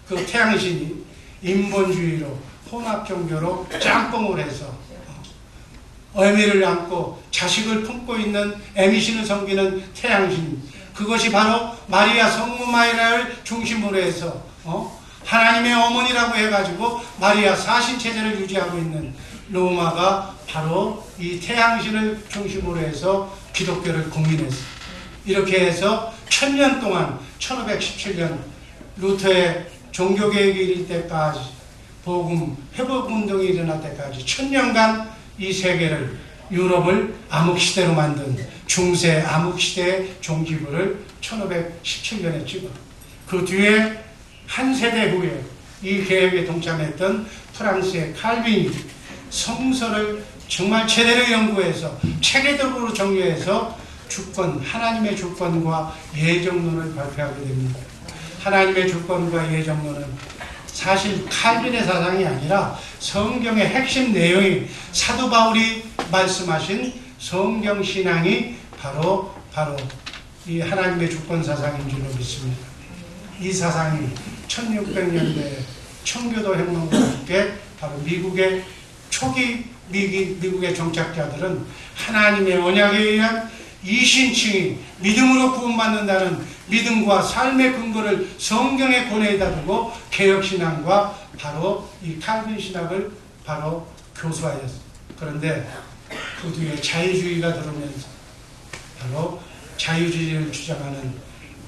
그 태양신이 인본주의로 혼합 종교로 짬뽕을 해서 어미를 안고 자식을 품고 있는 애미신을 섬기는 태양신, 그것이 바로 마리아 성모 마리아를 중심으로 해서 하나님의 어머니라고 해가지고 마리아 사신체제를 유지하고 있는 로마가 바로 이 태양신을 중심으로 해서 기독교를 공인했어요. 이렇게 해서 1000년 동안 1517년 루터의 종교개혁이 이를 때까지, 복음 회복운동이 일어날 때까지 1000년간 이 세계를, 유럽을 암흑시대로 만든 중세 암흑시대의 종지부를 1517년에 찍어. 그 뒤에 한 세대 후에 이 계획에 동참했던 프랑스의 칼빈이 성서를 정말 제대로 연구해서 체계적으로 정리해서 주권, 하나님의 주권과 예정론을 발표하게 됩니다. 하나님의 주권과 예정론은 사실 칼빈의 사상이 아니라 성경의 핵심 내용이 사도 바울이 말씀하신 성경 신앙이 바로 이 하나님의 주권 사상인 줄로 믿습니다. 이 사상이 1600년대 청교도 혁명과 함께 바로 미국의 초기 미국의 정착자들은 하나님의 언약에 의한 이신칭이 믿음으로 구원받는다는 믿음과 삶의 근거를 성경의 권위에다 두고 개혁신앙과 바로 이 칼빈 신학을 바로 교수하였습니다. 그런데 그 뒤에 자유주의가 들어오면서 바로 자유주의를 주장하는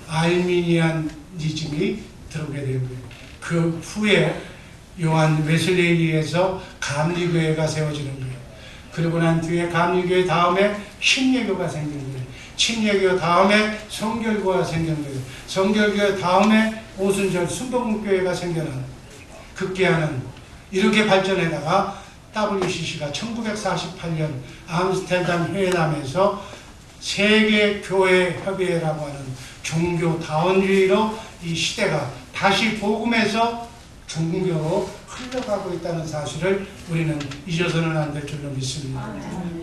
알미니안이즘이 들어오게 됩니다. 그 후에 요한 웨슬리에 의해서 감리교회가 세워지는 거예요. 그러고 난 뒤에 감리교회 다음에 신예교가 생긴 거예요. 신예교 다음에 성결교가 생긴 거예요. 성결교 다음에 오순절 순복음교회가 생겨난 급기야는 이렇게 발전해다가 WCC가 1948년 암스테르담 회담에서 세계교회협의회라고 하는 종교다원주의로 이 시대가 다시 복음에서 종교로 흘러가고 있다는 사실을 우리는 잊어서는 안 될 줄로 믿습니다.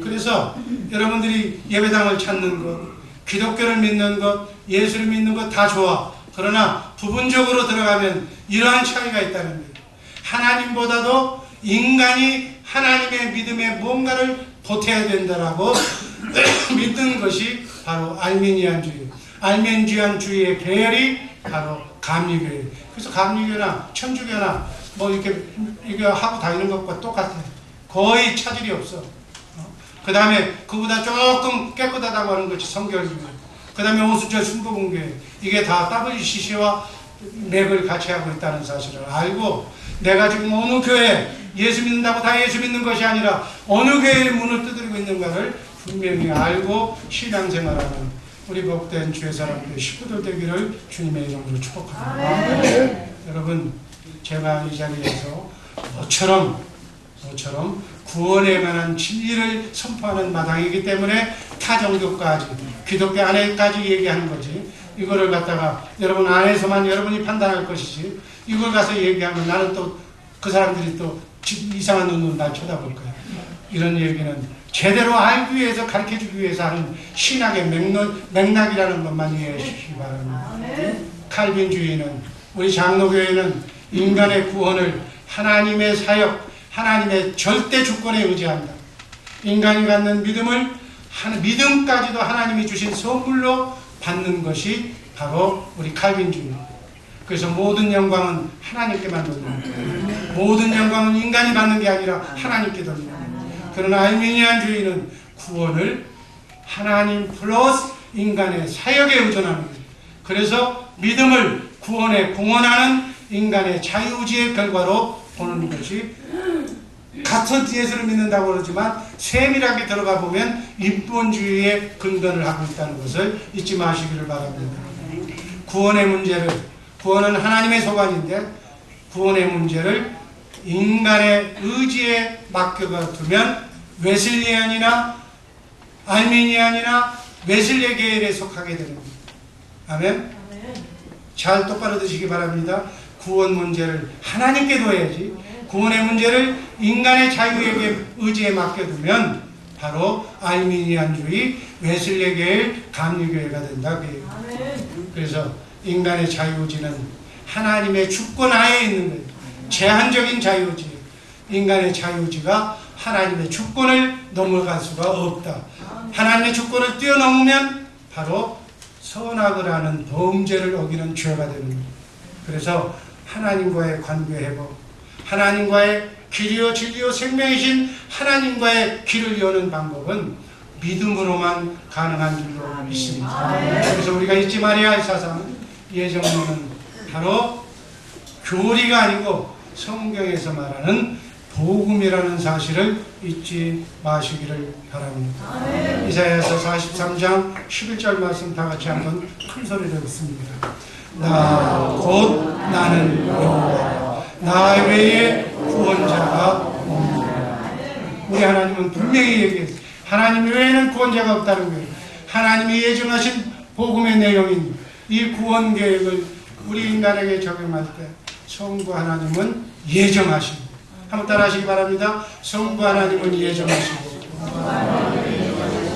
그래서 여러분들이 예배당을 찾는 것, 기독교를 믿는 것, 예수를 믿는 것 다 좋아. 그러나 부분적으로 들어가면 이러한 차이가 있다는 거예요. 하나님보다도 인간이 하나님의 믿음에 뭔가를 보태야 된다라고 믿는 것이 바로 알미니안주의. 알미니안주의의 계열이 바로 감리교회. 그래서 감리교나 천주교나 뭐 이렇게 하고 다니는 것과 똑같아요. 거의 차질이 없어. 그 다음에 그보다 조금 깨끗하다고 하는 것이 성결교회. 그 다음에 오순절 순복음교회. 이게 다 WCC와 맥을 같이 하고 있다는 사실을 알고 내가 지금 어느 교회 예수 믿는다고 다 예수 믿는 것이 아니라 어느 교회의 문을 두드리고 있는가를 분명히 알고 신앙생활하는 우리 복된 주의 사람들 식구들 되기를 주님의 이름으로 축복합니다. 여러분, 제가 이 자리에서 모처럼 구원에 관한 진리를 선포하는 마당이기 때문에 타종교까지 기독교 안에까지 얘기하는 거지. 이거를 갖다가 여러분 안에서만 여러분이 판단할 것이지 이걸 가서 얘기하면 나는 또 그 사람들이 또 이상한 눈으로 날 쳐다볼 거야. 이런 얘기는 제대로 알기 위해서 가르쳐주기 위해서 하는 신학의 맥락이라는 것만 이해해 주시기 바랍니다. 칼빈주의는 우리 장로교회는 인간의 구원을 하나님의 사역, 하나님의 절대 주권에 의지한다. 인간이 갖는 믿음까지도 하나님이 주신 선물로 받는 것이 바로 우리 칼빈주의입니다. 그래서 모든 영광은 하나님께만 돌립니다. 모든 영광은 인간이 받는 게 아니라 하나님께 돌립니다. 그러나 알미니안주의는 구원을 하나님 플러스 인간의 사역에 의존합니다. 그래서 믿음을 구원에 공헌하는 인간의 자유의지의 결과로 보는 것이 같은 예수를 믿는다고 그러지만 세밀하게 들어가 보면 인본주의의 근거를 하고 있다는 것을 잊지 마시기를 바랍니다. 구원은 하나님의 소관인데 구원의 문제를 인간의 의지에 맡겨두면 웨슬리안이나 알미니안이나 웨슬리 계열에 속하게 됩니다. 아멘? 잘 똑바로 드시기 바랍니다. 구원 문제를 하나님께 둬야지 구원의 문제를 인간의 자유에게 의지에 맡겨두면 바로 알미니안주의, 웨슬리 계열, 감리교회가 된다. 그래서 인간의 자유의지는 하나님의 주권 하에 있는 거예요. 제한적인 자유의지. 인간의 자유의지가 하나님의 주권을 넘어갈 수가 없다. 하나님의 주권을 뛰어넘으면 바로 선악을 하는 범죄를 어기는 죄가 되는 거예요. 그래서 하나님과의 관계 회복, 하나님과의 길이요 진리요 생명이신 하나님과의 길을 여는 방법은 믿음으로만 가능한 줄로 믿습니다. 그래서 우리가 잊지 말아야 할 사상은 예정론은 바로 교리가 아니고 성경에서 말하는 복음이라는 사실을 잊지 마시기를 바랍니다. 이사야서 43장 11절 말씀 다 같이 한번 큰 소리로 읽습니다. 나 곧 나는 여호와 나 외에 구원자가 없느니라. 우리 하나님은 분명히 얘기했어요. 하나님 외에는 구원자가 없다는 거예요. 하나님이 예정하신 복음의 내용인 이 구원 계획을 우리 인간에게 적용할 때 성부 하나님은 예정하시고, 한번 따라 하시기 바랍니다. 성부 하나님은 예정하시고,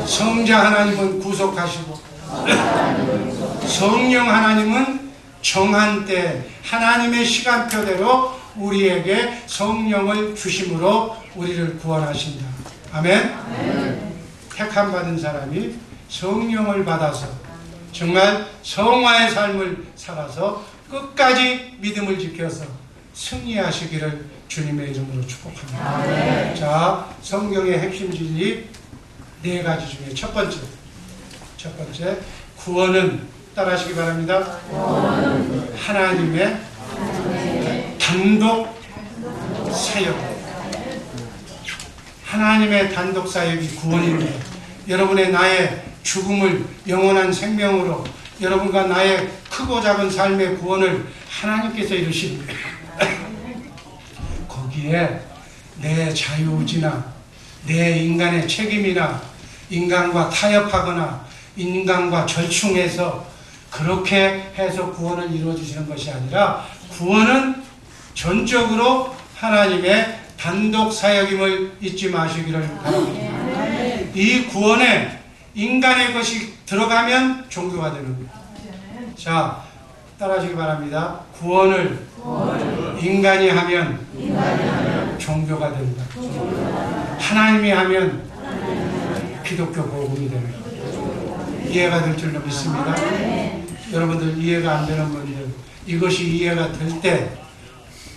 성자 하나님은 구속하시고, 성령 하나님은 정한 때 하나님의 시간표대로 우리에게 성령을 주심으로 우리를 구원하신다. 아멘? 택함 받은 사람이 성령을 받아서 정말 성화의 삶을 살아서 끝까지 믿음을 지켜서 승리하시기를 주님의 이름으로 축복합니다. 자, 성경의 핵심 진리 4가지 중에 첫 번째, 구원은 따라하시기 바랍니다. 하나님의 단독 사역. 하나님의 단독 사역이 구원입니다. 여러분의 나의 죽음을 영원한 생명으로, 여러분과 나의 크고 작은 삶의 구원을 하나님께서 이루십니다. 거기에 내 자유의지나 내 인간의 책임이나 인간과 타협하거나 인간과 절충해서 그렇게 해서 구원을 이루어주시는 것이 아니라, 구원은 전적으로 하나님의 단독 사역임을 잊지 마시기를 바랍니다. 이 구원에 인간의 것이 들어가면 종교가 되는 거예요. 자, 따라하시기 바랍니다. 구원을 인간이 하면 종교가 된다. 하나님이 하면 기독교 복음이 되는 거예요. 이해가 될 줄로 믿습니다. 여러분들 이해가 안 되는 분들, 이것이 이해가 될 때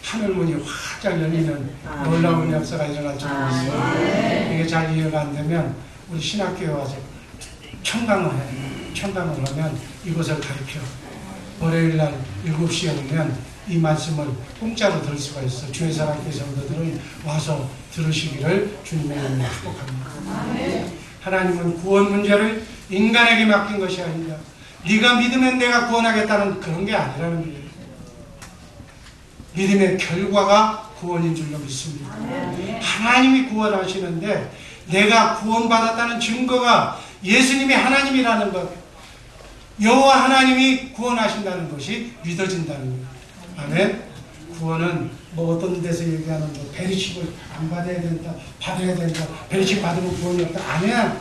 하늘문이 활짝 열리는 놀라운 역사가 일어날 줄 믿습니다. 이게 잘 이해가 안 되면 우리 신학교에 와서 청강을 해. 청강을 하면 이것을 가르쳐. 월요일날 7시에 오면 이 말씀을 공짜로 들을 수가 있어. 주의 사랑교회 성도들은 와서 들으시기를 주님의 이름으로 축복합니다. 하나님은 구원 문제를 인간에게 맡긴 것이 아니다. 네가 믿으면 내가 구원하겠다는 그런 게 아니라는 거예요. 믿음의 결과가 구원인 줄로 믿습니다. 하나님이 구원하시는데 내가 구원받았다는 증거가 예수님이 하나님이라는 것, 여호와 하나님이 구원하신다는 것이 믿어진다는 거예요. 아멘. 구원은 뭐 어떤 데서 얘기하는 뭐 베리칩을 안 받아야 된다, 받아야 된다, 베리칩 받으면 구원이 없다. 아니야.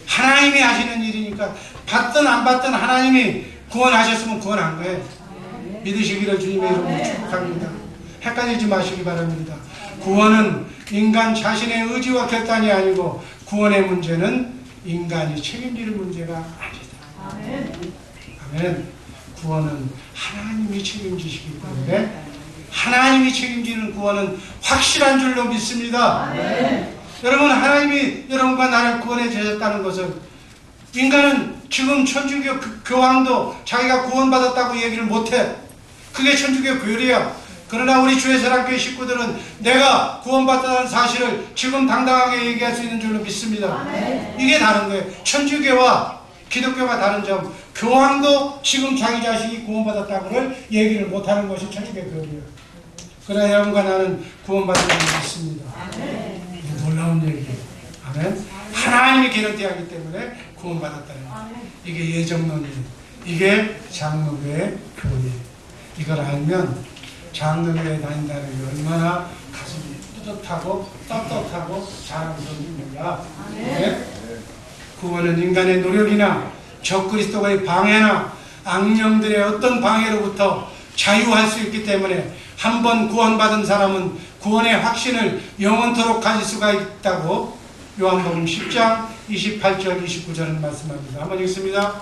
하나님이 하시는 일이니까 받든 안 받든 하나님이 구원하셨으면 구원한 거예요. 믿으시기를 주님의 이름으로 축복합니다. 헷갈리지 마시기 바랍니다. 구원은 인간 자신의 의지와 결단이 아니고, 구원의 문제는 인간이 책임질 문제가 아니다. 아멘. 구원은 하나님이 책임지시기 때문에 하나님이 책임지는 구원은 확실한 줄로 믿습니다. 여러분, 하나님이 여러분과 나를 구원해 주셨다는 것은, 인간은 지금 천주교 교황도 자기가 구원받았다고 얘기를 못해. 그게 천주교 교리야. 그러나 우리 주의 사랑교회 식구들은 내가 구원받았다는 사실을 지금 당당하게 얘기할 수 있는 줄로 믿습니다. 이게 다른 거예요. 천주교와 기독교가 다른 점, 교황도 지금 자기 자신이 구원받았다고를 얘기를 못하는 것이 천주교 교리예요. 그러나 여러분과 나는 구원받은 줄 믿습니다. 이게 놀라운 얘기예요. 아멘. 하나님이 개런티하기 때문에 구원받았다는 거예요. 이게 예정론이에요. 이게 장로교의 교리예요. 이걸 알면 장로교에 다닌다는 게 얼마나 가슴이 뿌듯하고 떳떳하고 자랑스러운 일이야. 네? 구원은 인간의 노력이나 적그리스도의 방해나 악령들의 어떤 방해로부터 자유할 수 있기 때문에, 한 번 구원받은 사람은 구원의 확신을 영원토록 가질 수가 있다고 요한복음 10장 28절 29절은 말씀합니다. 한번 읽습니다.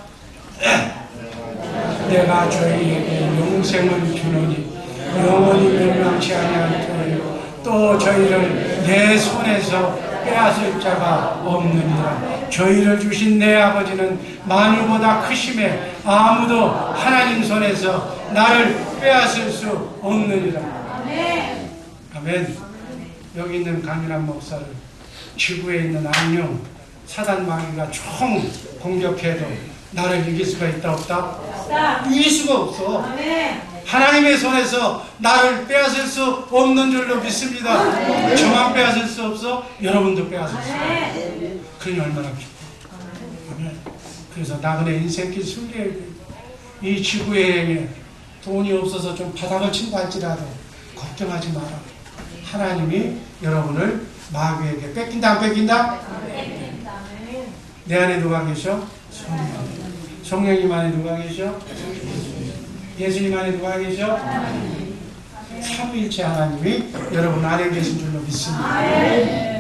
내가 저희에게 영생을 주노니 영원히 멸망치 아니할 터이요 또 저희를 내 손에서 빼앗을 자가 없느니라. 저희를 주신 내 아버지는 만유보다 크심에 아무도 하나님 손에서 나를 빼앗을 수 없느니라. 아멘. 여기 있는 강인한 목사를 지구에 있는 악령 사단 마귀가 총 공격해도 나를 이길 수가 있다 없다? 이길 수가 없어. 하나님의 손에서 나를 빼앗을 수 없는 줄로 믿습니다. 저만 빼앗을 수 없어 여러분도 빼앗을 수 없어요. 그러니 얼마나 기뻐. 그래서 나그네 인생길 순례에 이 지구여행에 돈이 없어서 좀 바닥을 친다 할지라도 걱정하지 마라. 하나님이 여러분을 마귀에게 뺏긴다 안 뺏긴다? 내 안에 누가 계셔? 성령. 성령님 안에 누가 계셔? 예수님 안에 누가 계셔? 삼위일체 하나님이 여러분 안에 계신 줄로 믿습니다.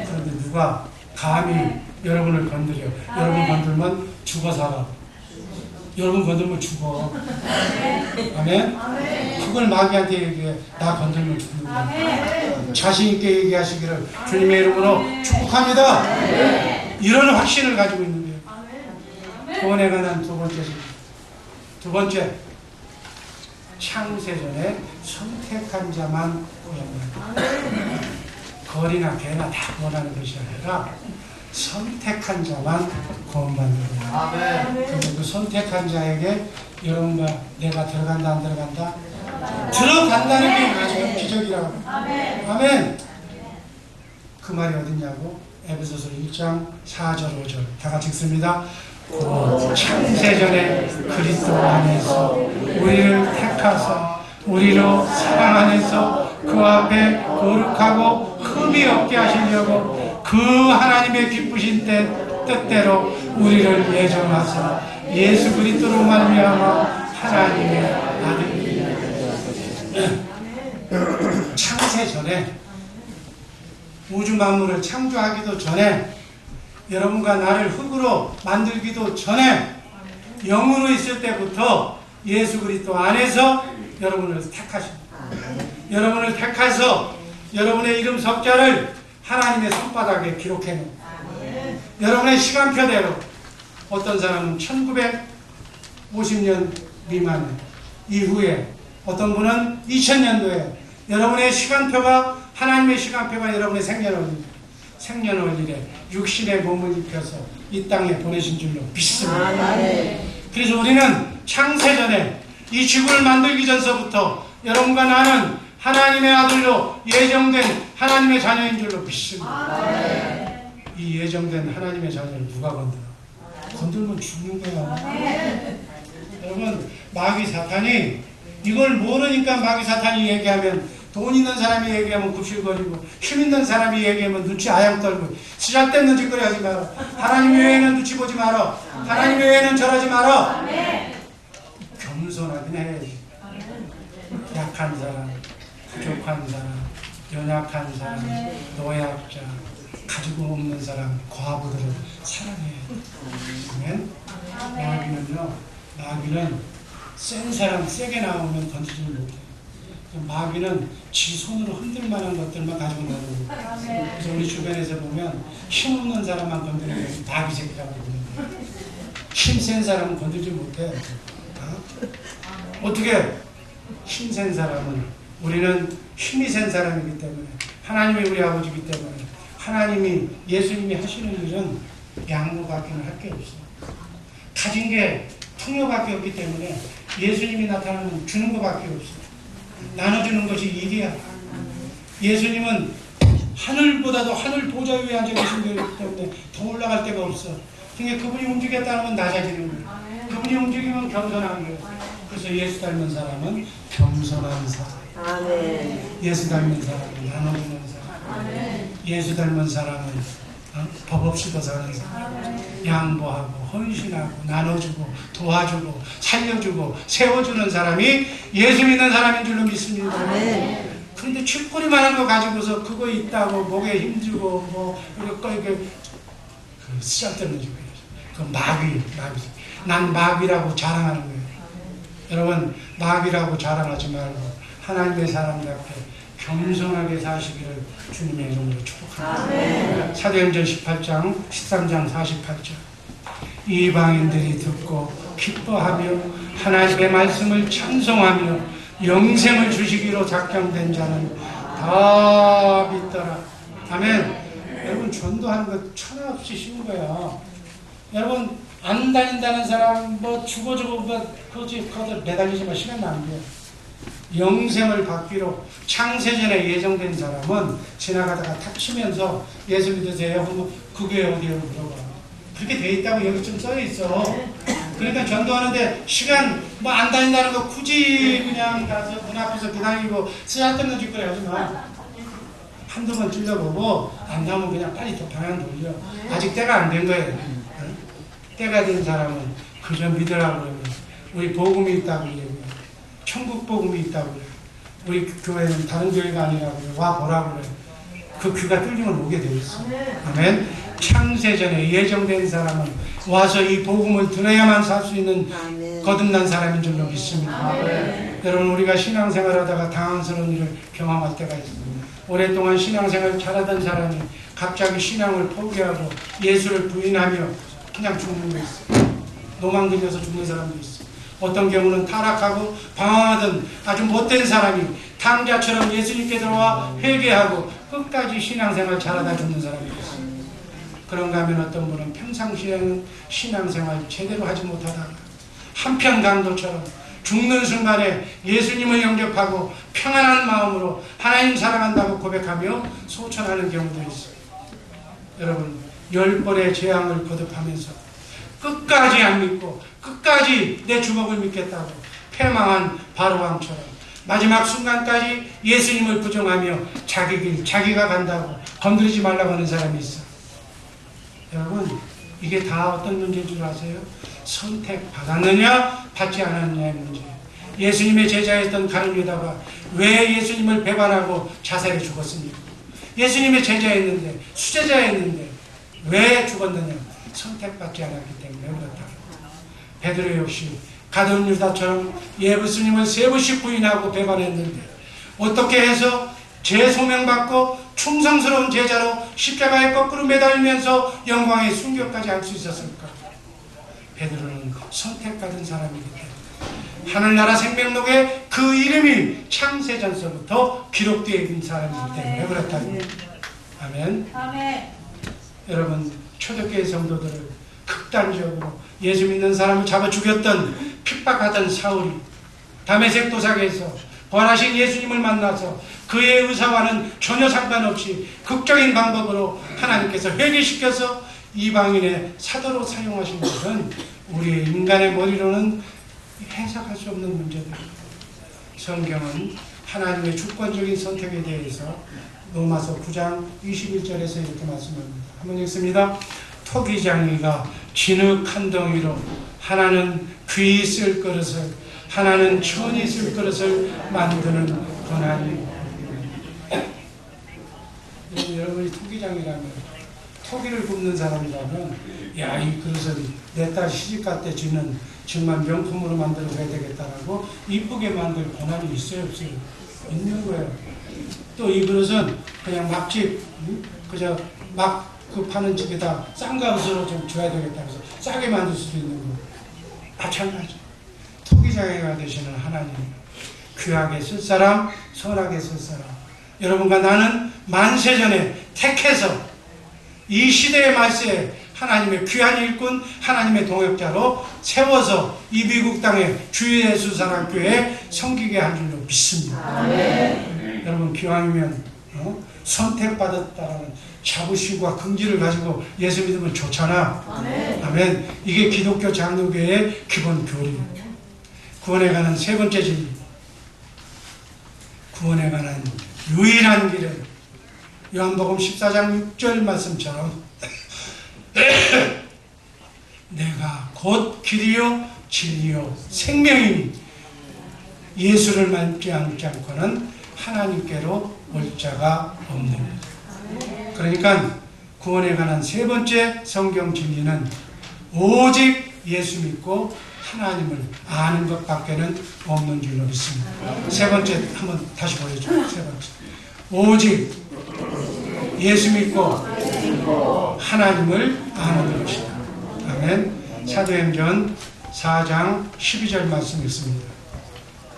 그런데 누가 감히 여러분을 건드려? 여러분 건들면 죽어 살아. 여러분 건들면 죽어. 아멘? 그걸 마귀한테 얘기해. 나 건들면 죽는다. 자신있게 얘기하시기를 주님의 이름으로 축복합니다. 이런 확신을 가지고 있는 거예요. 구원에 관한 두 번째입니다. 두 번째, 창세전에 선택한 자만 구원받는다. 거리나 개나 다 구원하는 것이 아니라 선택한 자만 구원받는다. 그런데 그 선택한 자에게 여러분과 내가 들어간다 안 들어간다? 들어간다는 게 아주 기적이라고. 아멘. 그 말이 어딨냐고? 에베소서 1장 4절 5절 다 같이 읽습니다. 곧 창세전에 그리스도 안에서 우리를 택하사 우리로 사랑 안에서 그 앞에 거룩하고 흠이 없게 하시려고 그 하나님의 기쁘신 뜻대로 우리를 예정하사 예수 그리스도로 말미암아 하나님의 아들이 창세전에 우주 만물을 창조하기도 전에 여러분과 나를 흙으로 만들기도 전에 영으로 있을 때부터 예수 그리스도 안에서 여러분을 택하십니다. 여러분을 택해서 여러분의 이름 석자를 하나님의 손바닥에 기록해 놓은 여러분의 시간표대로 어떤 사람은 1950년 미만 이후에 어떤 분은 2000년도에 여러분의 시간표가 하나님의 시간표가 여러분의 생년월일입니다. 생년월일에 육신의 몸을 입혀서 이 땅에 보내신 줄로 믿습니다. 그래서 우리는 창세전에 이 지구를 만들기 전서부터 여러분과 나는 하나님의 아들로 예정된 하나님의 자녀인 줄로 믿습니다. 이 예정된 하나님의 자녀를 누가 건드려? 건들면 죽는 거야. 여러분, 마귀 사탄이 이걸 모르니까 마귀 사탄이 얘기하면 돈 있는 사람이 얘기하면 굽실거리고 힘 있는 사람이 얘기하면 눈치 아양 떨고 시작된 짓거리 하지 마라. 하나님 외에는 눈치 보지 마라. 하나님 외에는 절하지 마라. 겸손하긴 해야지. 약한 사람, 부족한 사람, 연약한 사람, 노약자, 가지고 없는 사람, 과부들을 사랑해야 돼. 마귀는요, 마귀는 센 사람 세게 나오면 건드리지 못해. 마귀는 지 손으로 흔들 만한 것들만 가지고 나오는 거예요. 그래서 우리 주변에서 보면 힘없는 사람만 건드리면 마귀 새끼라고 부르는데 힘센 사람은 건들지 못해. 어떻게? 힘센 사람은 우리는 힘이 센 사람이기 때문에 하나님이 우리 아버지이기 때문에 하나님이 예수님이 하시는 일은 양보밖에는 할 게 없어. 가진 게 풍요밖에 없기 때문에 예수님이 나타나면 주는 것밖에 없어. 나눠주는 것이 일이야. 예수님은 하늘보다도 하늘 보좌 위에 앉아 계신 거기 때문에 더 올라갈 데가 없어. 그러니까 그분이 움직였다는 건 낮아지는 거야. 그분이 움직이면 겸손한 거야. 그래서 예수 닮은 사람은 겸손한 사람. 예수 닮은 사람은 나눠주는 사람. 예수 닮은 사람은 법 없이도 사는 사람. 양보하고 헌신하고 나눠주고 도와주고 살려주고 세워주는 사람이 예수 믿는 사람인 줄로 믿습니다. 그런데 칠거리만 한 거 가지고서 그거 있다고 목에 힘주고 뭐 이렇게 쓰잘데없는 짓. 그 마귀. 난 마귀라고 자랑하는 거예요. 여러분, 마귀라고 자랑하지 말고 하나님의 사람답게 겸손하게 사시기를 주님의 이름으로 축복합니다. 사도행전 18장 13장 48절 이방인들이 듣고 기뻐하며 하나님의 말씀을 찬송하며 영생을 주시기로 작정된 자는 다 믿더라. 아멘. 여러분, 전도하는 거 천하없이 쉬운 거야. 여러분, 안 다닌다는 사람 뭐 죽어 그거들 매달리지 마. 시간 낭비야. 영생을 받기로 창세전에 예정된 사람은 지나가다가 탁 치면서 예수 믿으세요? 하고 그게 어디로 물어봐. 그렇게 돼 있다고 여기 좀 써 있어. 그러니까 전도하는데 시간 뭐 안 다닌다는 거 굳이 그냥 가서 문 앞에서 기다리고 쓰잘데없는 짓거리 하지 마. 한두 번 찔러보고 안 나오면 그냥 빨리 또 방향 돌려. 아직 때가 안 된 거예요. 때가 된 사람은 그저 믿으라고 그러면 우리 복음이 있다고 얘기해요. 천국 복음이 있다고 그래요. 우리 교회는 다른 교회가 아니라고 그래요. 와 보라고 그래요. 그 귀가 뚫리면 오게 되어 있어요. 아멘. 창세전에 예정된 사람은 와서 이 복음을 들어야만 살 수 있는 거듭난 사람인 줄로 믿습니다. 여러분 우리가 신앙생활하다가 당황스러운 일을 경험할 때가 있습니다. 오랫동안 신앙생활 잘하던 사람이 갑자기 신앙을 포기하고 예수를 부인하며 그냥 죽는 거 있어요. 노망 들려서 죽는 사람도 있어요. 어떤 경우는 타락하고 방황하던 아주 못된 사람이 탕자처럼 예수님께 들어와 회개하고 끝까지 신앙생활 잘하다 죽는 사람이 있어요. 그런가 하면 어떤 분은 평상시에는 신앙생활 제대로 하지 못하다가 한편 강도처럼 죽는 순간에 예수님을 영접하고 평안한 마음으로 하나님 사랑한다고 고백하며 소천하는 경우도 있어요. 여러분 10번의 재앙을 거듭하면서 끝까지 안 믿고 끝까지 내 주먹을 믿겠다고 패망한 바로왕처럼 마지막 순간까지 예수님을 부정하며 자기 길 자기가 간다고 건드리지 말라고 하는 사람이 있어. 여러분 이게 다 어떤 문제인 줄 아세요? 선택받았느냐 받지 않았느냐의 문제예요. 예수님의 제자였던 가룟 유다가 왜 예수님을 배반하고 자살해 죽었습니까? 예수님의 제자였는데 수제자였는데 왜 죽었느냐? 선택받지 않았기 때문에 그렇다. 베드로 역시 가룟 유다처럼 예수님을 3번씩 부인하고 배반했는데 어떻게 해서 재소명받고 충성스러운 제자로 십자가에 거꾸로 매달리면서 영광의 순교까지 할 수 있었을까? 베드로는 선택받은 사람이기 때문에 하늘나라 생명록에 그 이름이 창세전서부터 기록되어 있는 사람이기 때문에 그렇다. 아멘. 아멘. 여러분 초대교회 성도들을 극단적으로 예수 믿는 사람을 잡아 죽였던 핍박하던 사울이 다메섹 도상에서 부활하신 예수님을 만나서 그의 의사와는 전혀 상관없이 극적인 방법으로 하나님께서 회개시켜서 이방인의 사도로 사용하신 것은 우리의 인간의 머리로는 해석할 수 없는 문제들입니다. 성경은 하나님의 주권적인 선택에 대해서 로마서 9장 21절에서 이렇게 말씀합니다. 한번 읽습니다. 토기장이가 진흙 한 덩이로 하나는 귀히 쓸 그릇을 하나는 천히 쓸 그릇을 만드는 권한이. 여러분이 토기장이라면 토기를 굽는 사람이라면 야, 이 그릇을 내 딸 시집갈 때 주는 정말 명품으로 만들어줘야 되겠다라고 이쁘게 만들 권한이 있어요 없어요? 있는 거예요. 또 이 그릇은 그냥 막집 그저 막 그 파는 집에다 싼 값으로 좀 줘야 되겠다 해서 싸게 만들 수도 있는 거 마찬가지. 토기장애가 되시는 하나님, 귀하게 쓸 사람, 선하게 쓸 사람. 여러분과 나는 만세전에 택해서 이 시대의 말세에 하나님의 귀한 일꾼, 하나님의 동역자로 세워서 이 미국 땅에 주 예수 사랑교회에 섬기게 한 줄로 믿습니다. 아멘. 여러분 기왕이면 선택받았다는 자부심과 긍지를 가지고 예수 믿으면 좋잖아. 아멘. 아멘. 이게 기독교 장로교회의 기본 교리입니다. 구원에 관한 세 번째 진리. 구원에 관한 유일한 길은 요한복음 14장 6절 말씀처럼 내가 곧 길이요 진리요 생명이니 예수를 믿지 않고는 하나님께로 올 자가 없느니라. 그러니까 구원에 관한 세 번째 성경 진리는 오직 예수 믿고 하나님을 아는 것밖에는 없는 줄로 믿습니다. 세 번째 한번 다시 보여줘요. 세 번째 오직 예수 믿고 하나님을 아는 것이다. 아멘. 사도행전 4장 12절 말씀 있습니다.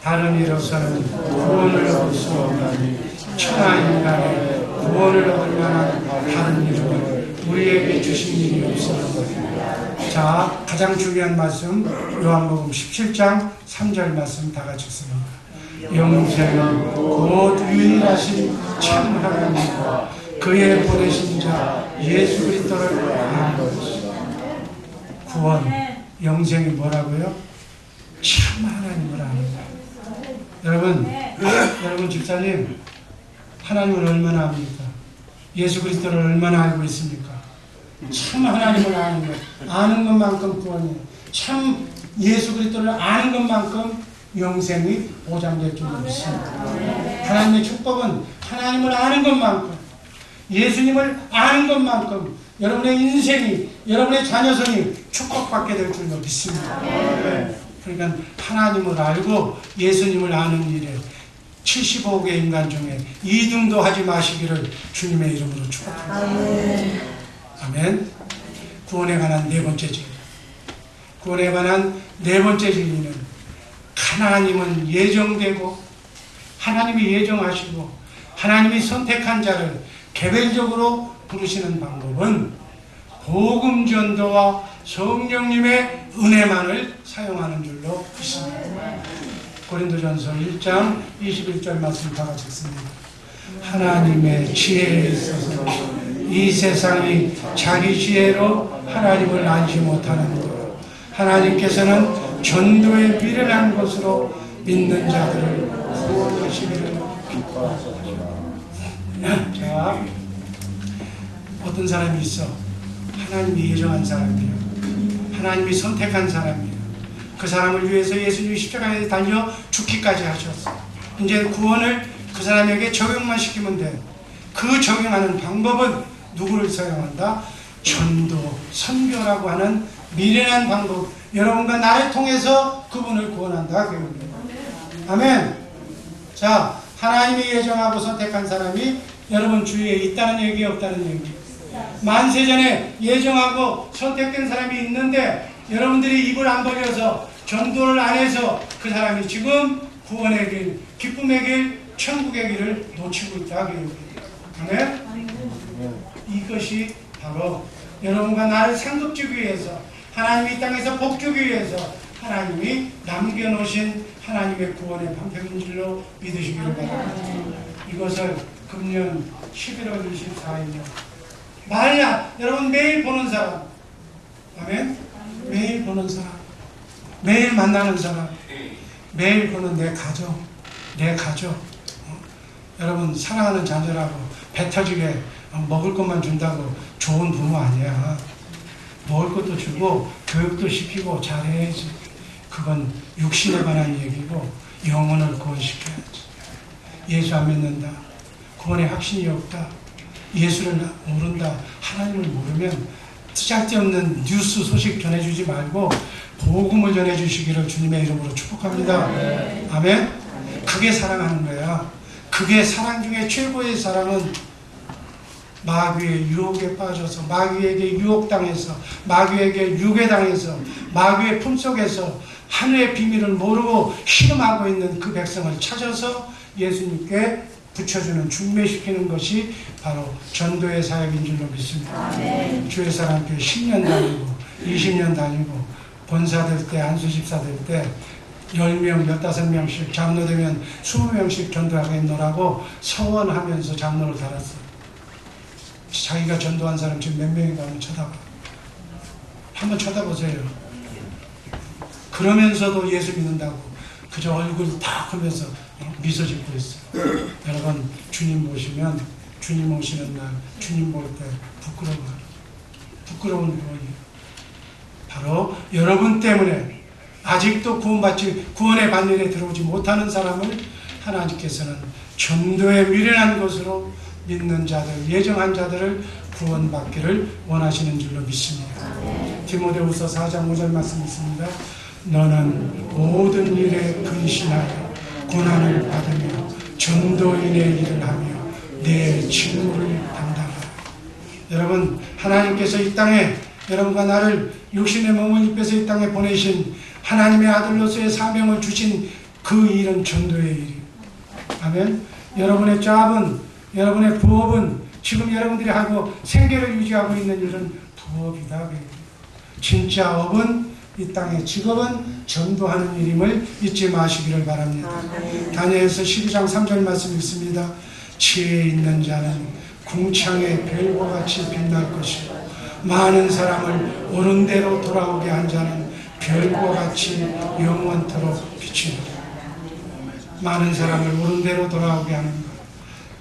다른 이로서는 구원을 얻을 수 없나니 천하 인간의 구원을 얻을 만한 다른 이름을 우리에게 주신 일이 없었습니다. 자, 가장 중요한 말씀 요한복음 17장 3절 말씀 다 같이 읽습니다. 영생은 곧 유일하신 참 하나님과 그의 보내신 자 예수 그리스도를 아는 것이다. 구원, 영생이 뭐라고요? 참 하나님을 아는 것. 여러분 집사님, 하나님을 얼마나 압니까? 예수 그리스도를 얼마나 알고 있습니까? 참 하나님을 아는 것, 아는 것만큼 구원이에요. 참 예수 그리스도를 아는 것만큼 영생이 보장될 줄 믿습니다. 하나님의 축복은 하나님을 아는 것만큼, 예수님을 아는 것만큼 여러분의 인생이, 여러분의 자녀성이 축복받게 될 줄 믿습니다. 그러니까 하나님을 알고 예수님을 아는 일에 75억의 인간 중에 2등도 하지 마시기를 주님의 이름으로 축복합니다. 아멘. 구원에 관한 네 번째 진리. 구원에 관한 네 번째 진리는 하나님은 예정되고 하나님이 예정하시고 하나님이 선택한 자를 개별적으로 부르시는 방법은 복음 전도와 성령님의 은혜만을 사용하는 줄로 믿습니다. 고린도전서 1장 21절 말씀 다 같이 읽습니다. 하나님의 지혜에 있어서 이 세상이 자기 지혜로 하나님을 알지 못하는 것, 하나님께서는 전도에 미련한 것으로 믿는 자들을 구원하시기를 기뻐하소서. 자, 어떤 사람이 있어. 하나님이 예정한 사람이에요. 하나님이 선택한 사람이에요. 그 사람을 위해서 예수님이 십자가에 달려 죽기까지 하셨어. 이제 구원을 그 사람에게 적용만 시키면 돼. 그 적용하는 방법은 누구를 사용한다? 전도, 선교라고 하는 미련한 방법. 여러분과 나를 통해서 그분을 구원한다. 아멘. 자, 하나님이 예정하고 선택한 사람이 여러분 주위에 있다는 얘기, 없다는 얘기. 만세전에 예정하고 선택된 사람이 있는데 여러분들이 입을 안 벌려서 전도를 안 해서 그 사람이 지금 구원의 길, 기쁨의 길, 천국의 길을 놓치고 있다. 아멘. 이것이 바로 여러분과 나를 상급주기 위해서, 하나님이 이 땅에서 복주기 위해서 하나님이 남겨놓으신 하나님의 구원의 방편인 줄로 믿으시기를 바랍니다. 이것을 금년 11월 24일에 만약 여러분 매일 보는 사람, 아멘? 매일 보는 사람, 매일 만나는 사람, 매일 보는 내 가족, 여러분 사랑하는 자녀라고 배 터지게 먹을 것만 준다고 좋은 부모 아니야. 먹을 것도 주고 교육도 시키고 잘해야지. 그건 육신에 관한 얘기고 영혼을 구원시켜야지. 예수 안 믿는다, 구원의 확신이 없다, 예수를 모른다, 하나님을 모르면 쓰잘데없는 뉴스 소식 전해주지 말고 복음을 전해주시기를 주님의 이름으로 축복합니다. 아멘. 그게 사랑하는 거야. 그게 사랑 중에 최고의 사랑은 마귀의 유혹에 빠져서, 마귀에게 유혹당해서, 마귀에게 유괴당해서, 마귀의 품속에서 하늘의 비밀을 모르고 희롱하고 있는 그 백성을 찾아서 예수님께 붙여주는, 중매시키는 것이 바로 전도의 사역인 줄로 믿습니다. 아멘. 주의 사람께 10년 다니고 20년 다니고 본사 될 때, 안수집사 될 때 10명, 15명씩 장로 되면 20명씩 전도하겠노라고 서원하면서 장로를 달았어. 자기가 전도한 사람 지금 몇 명인가 한번 쳐다봐. 한번 쳐다보세요. 그러면서도 예수 믿는다고 그저 얼굴 탁 하면서 미소 짓고 있어. 여러분, 주님 모시면, 주님 오시는 날, 주님 볼 때 부끄러운 구원이에요. 바로 여러분 때문에 아직도 구원의 반열에 들어오지 못하는 사람을 하나님께서는 전도에 미련한 것으로 믿는 자들, 예정한 자들을 구원받기를 원하시는 줄로 믿습니다. 디모데후서 4장 5절 말씀 있습니다. 너는 모든 일에 근신하여 고난을 받으며 전도인의 일을 하며 내 직무를 담당하라. 여러분, 하나님께서 이 땅에 여러분과 나를 육신의 몸을 입혀서 이 땅에 보내신 하나님의 아들로서의 사명을 주신 그 일은 전도의 일이에요. 아멘. 여러분의 잡은, 여러분의 부업은, 지금 여러분들이 하고 생계를 유지하고 있는 일은 부업이다. 진짜 업은 이 땅의 직업은 전도하는 일임을 잊지 마시기를 바랍니다. 다니엘서 12장 3절 말씀 있습니다. 지혜 있는 자는 궁창의 별과 같이 빛날 것이고 많은 사람을 옳은 대로 돌아오게 한 자는 별과 같이 영원토록 비치리라. 많은 사람을 옳은 대로 돌아오게 하는 것,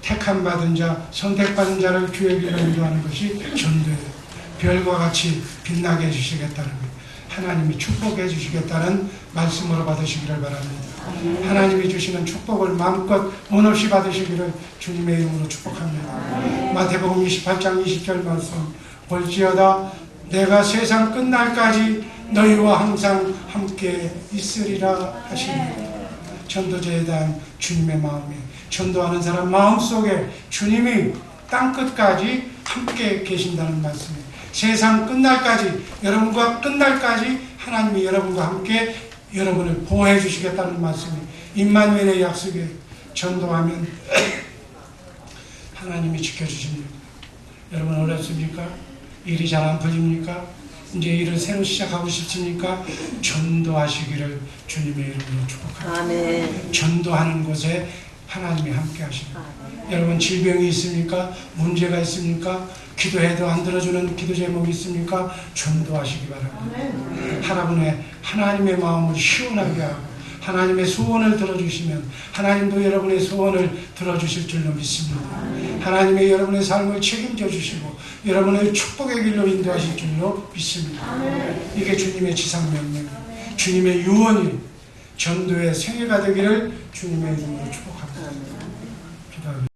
택함 받은 자, 선택받은 자를 주의 길로 인도하는 것이 전도예요. 별과 같이 빛나게 해주시겠다는 거예요. 하나님이 축복해 주시겠다는 말씀으로 받으시기를 바랍니다. 하나님이 주시는 축복을 마음껏 원 없이 받으시기를 주님의 이름으로 축복합니다. 마태복음 28장 20절 말씀 볼지어다 내가 세상 끝날까지 너희와 항상 함께 있으리라 하십니다. 전도제에 대한 주님의 마음이, 전도하는 사람 마음속에 주님이 땅끝까지 함께 계신다는 말씀이에요. 세상 끝날까지, 여러분과 끝날까지 하나님이 여러분과 함께 여러분을 보호해 주시겠다는 말씀이 임마누엘의 약속에 전도하면 하나님이 지켜주십니다. 여러분 어렵습니까? 일이 잘 안 풀립니까? 이제 일을 새로 시작하고 싶습니까? 전도하시기를 주님의 이름으로 축복합니다. 아멘. 전도하는 곳에 하나님이 함께 하십니다. 여러분 질병이 있습니까? 문제가 있습니까? 기도해도 안 들어주는 기도 제목이 있습니까? 전도하시기 바랍니다. 하나님의 마음을 시원하게 하고 하나님의 소원을 들어주시면 하나님도 여러분의 소원을 들어주실 줄로 믿습니다. 하나님의 여러분의 삶을 책임져 주시고 여러분의 축복의 길로 인도하실 줄로 믿습니다. 이게 주님의 지상명령, 주님의 유언이 전도의 생애가 되기를 주님의 이름으로 축복합니다. 기도합니다.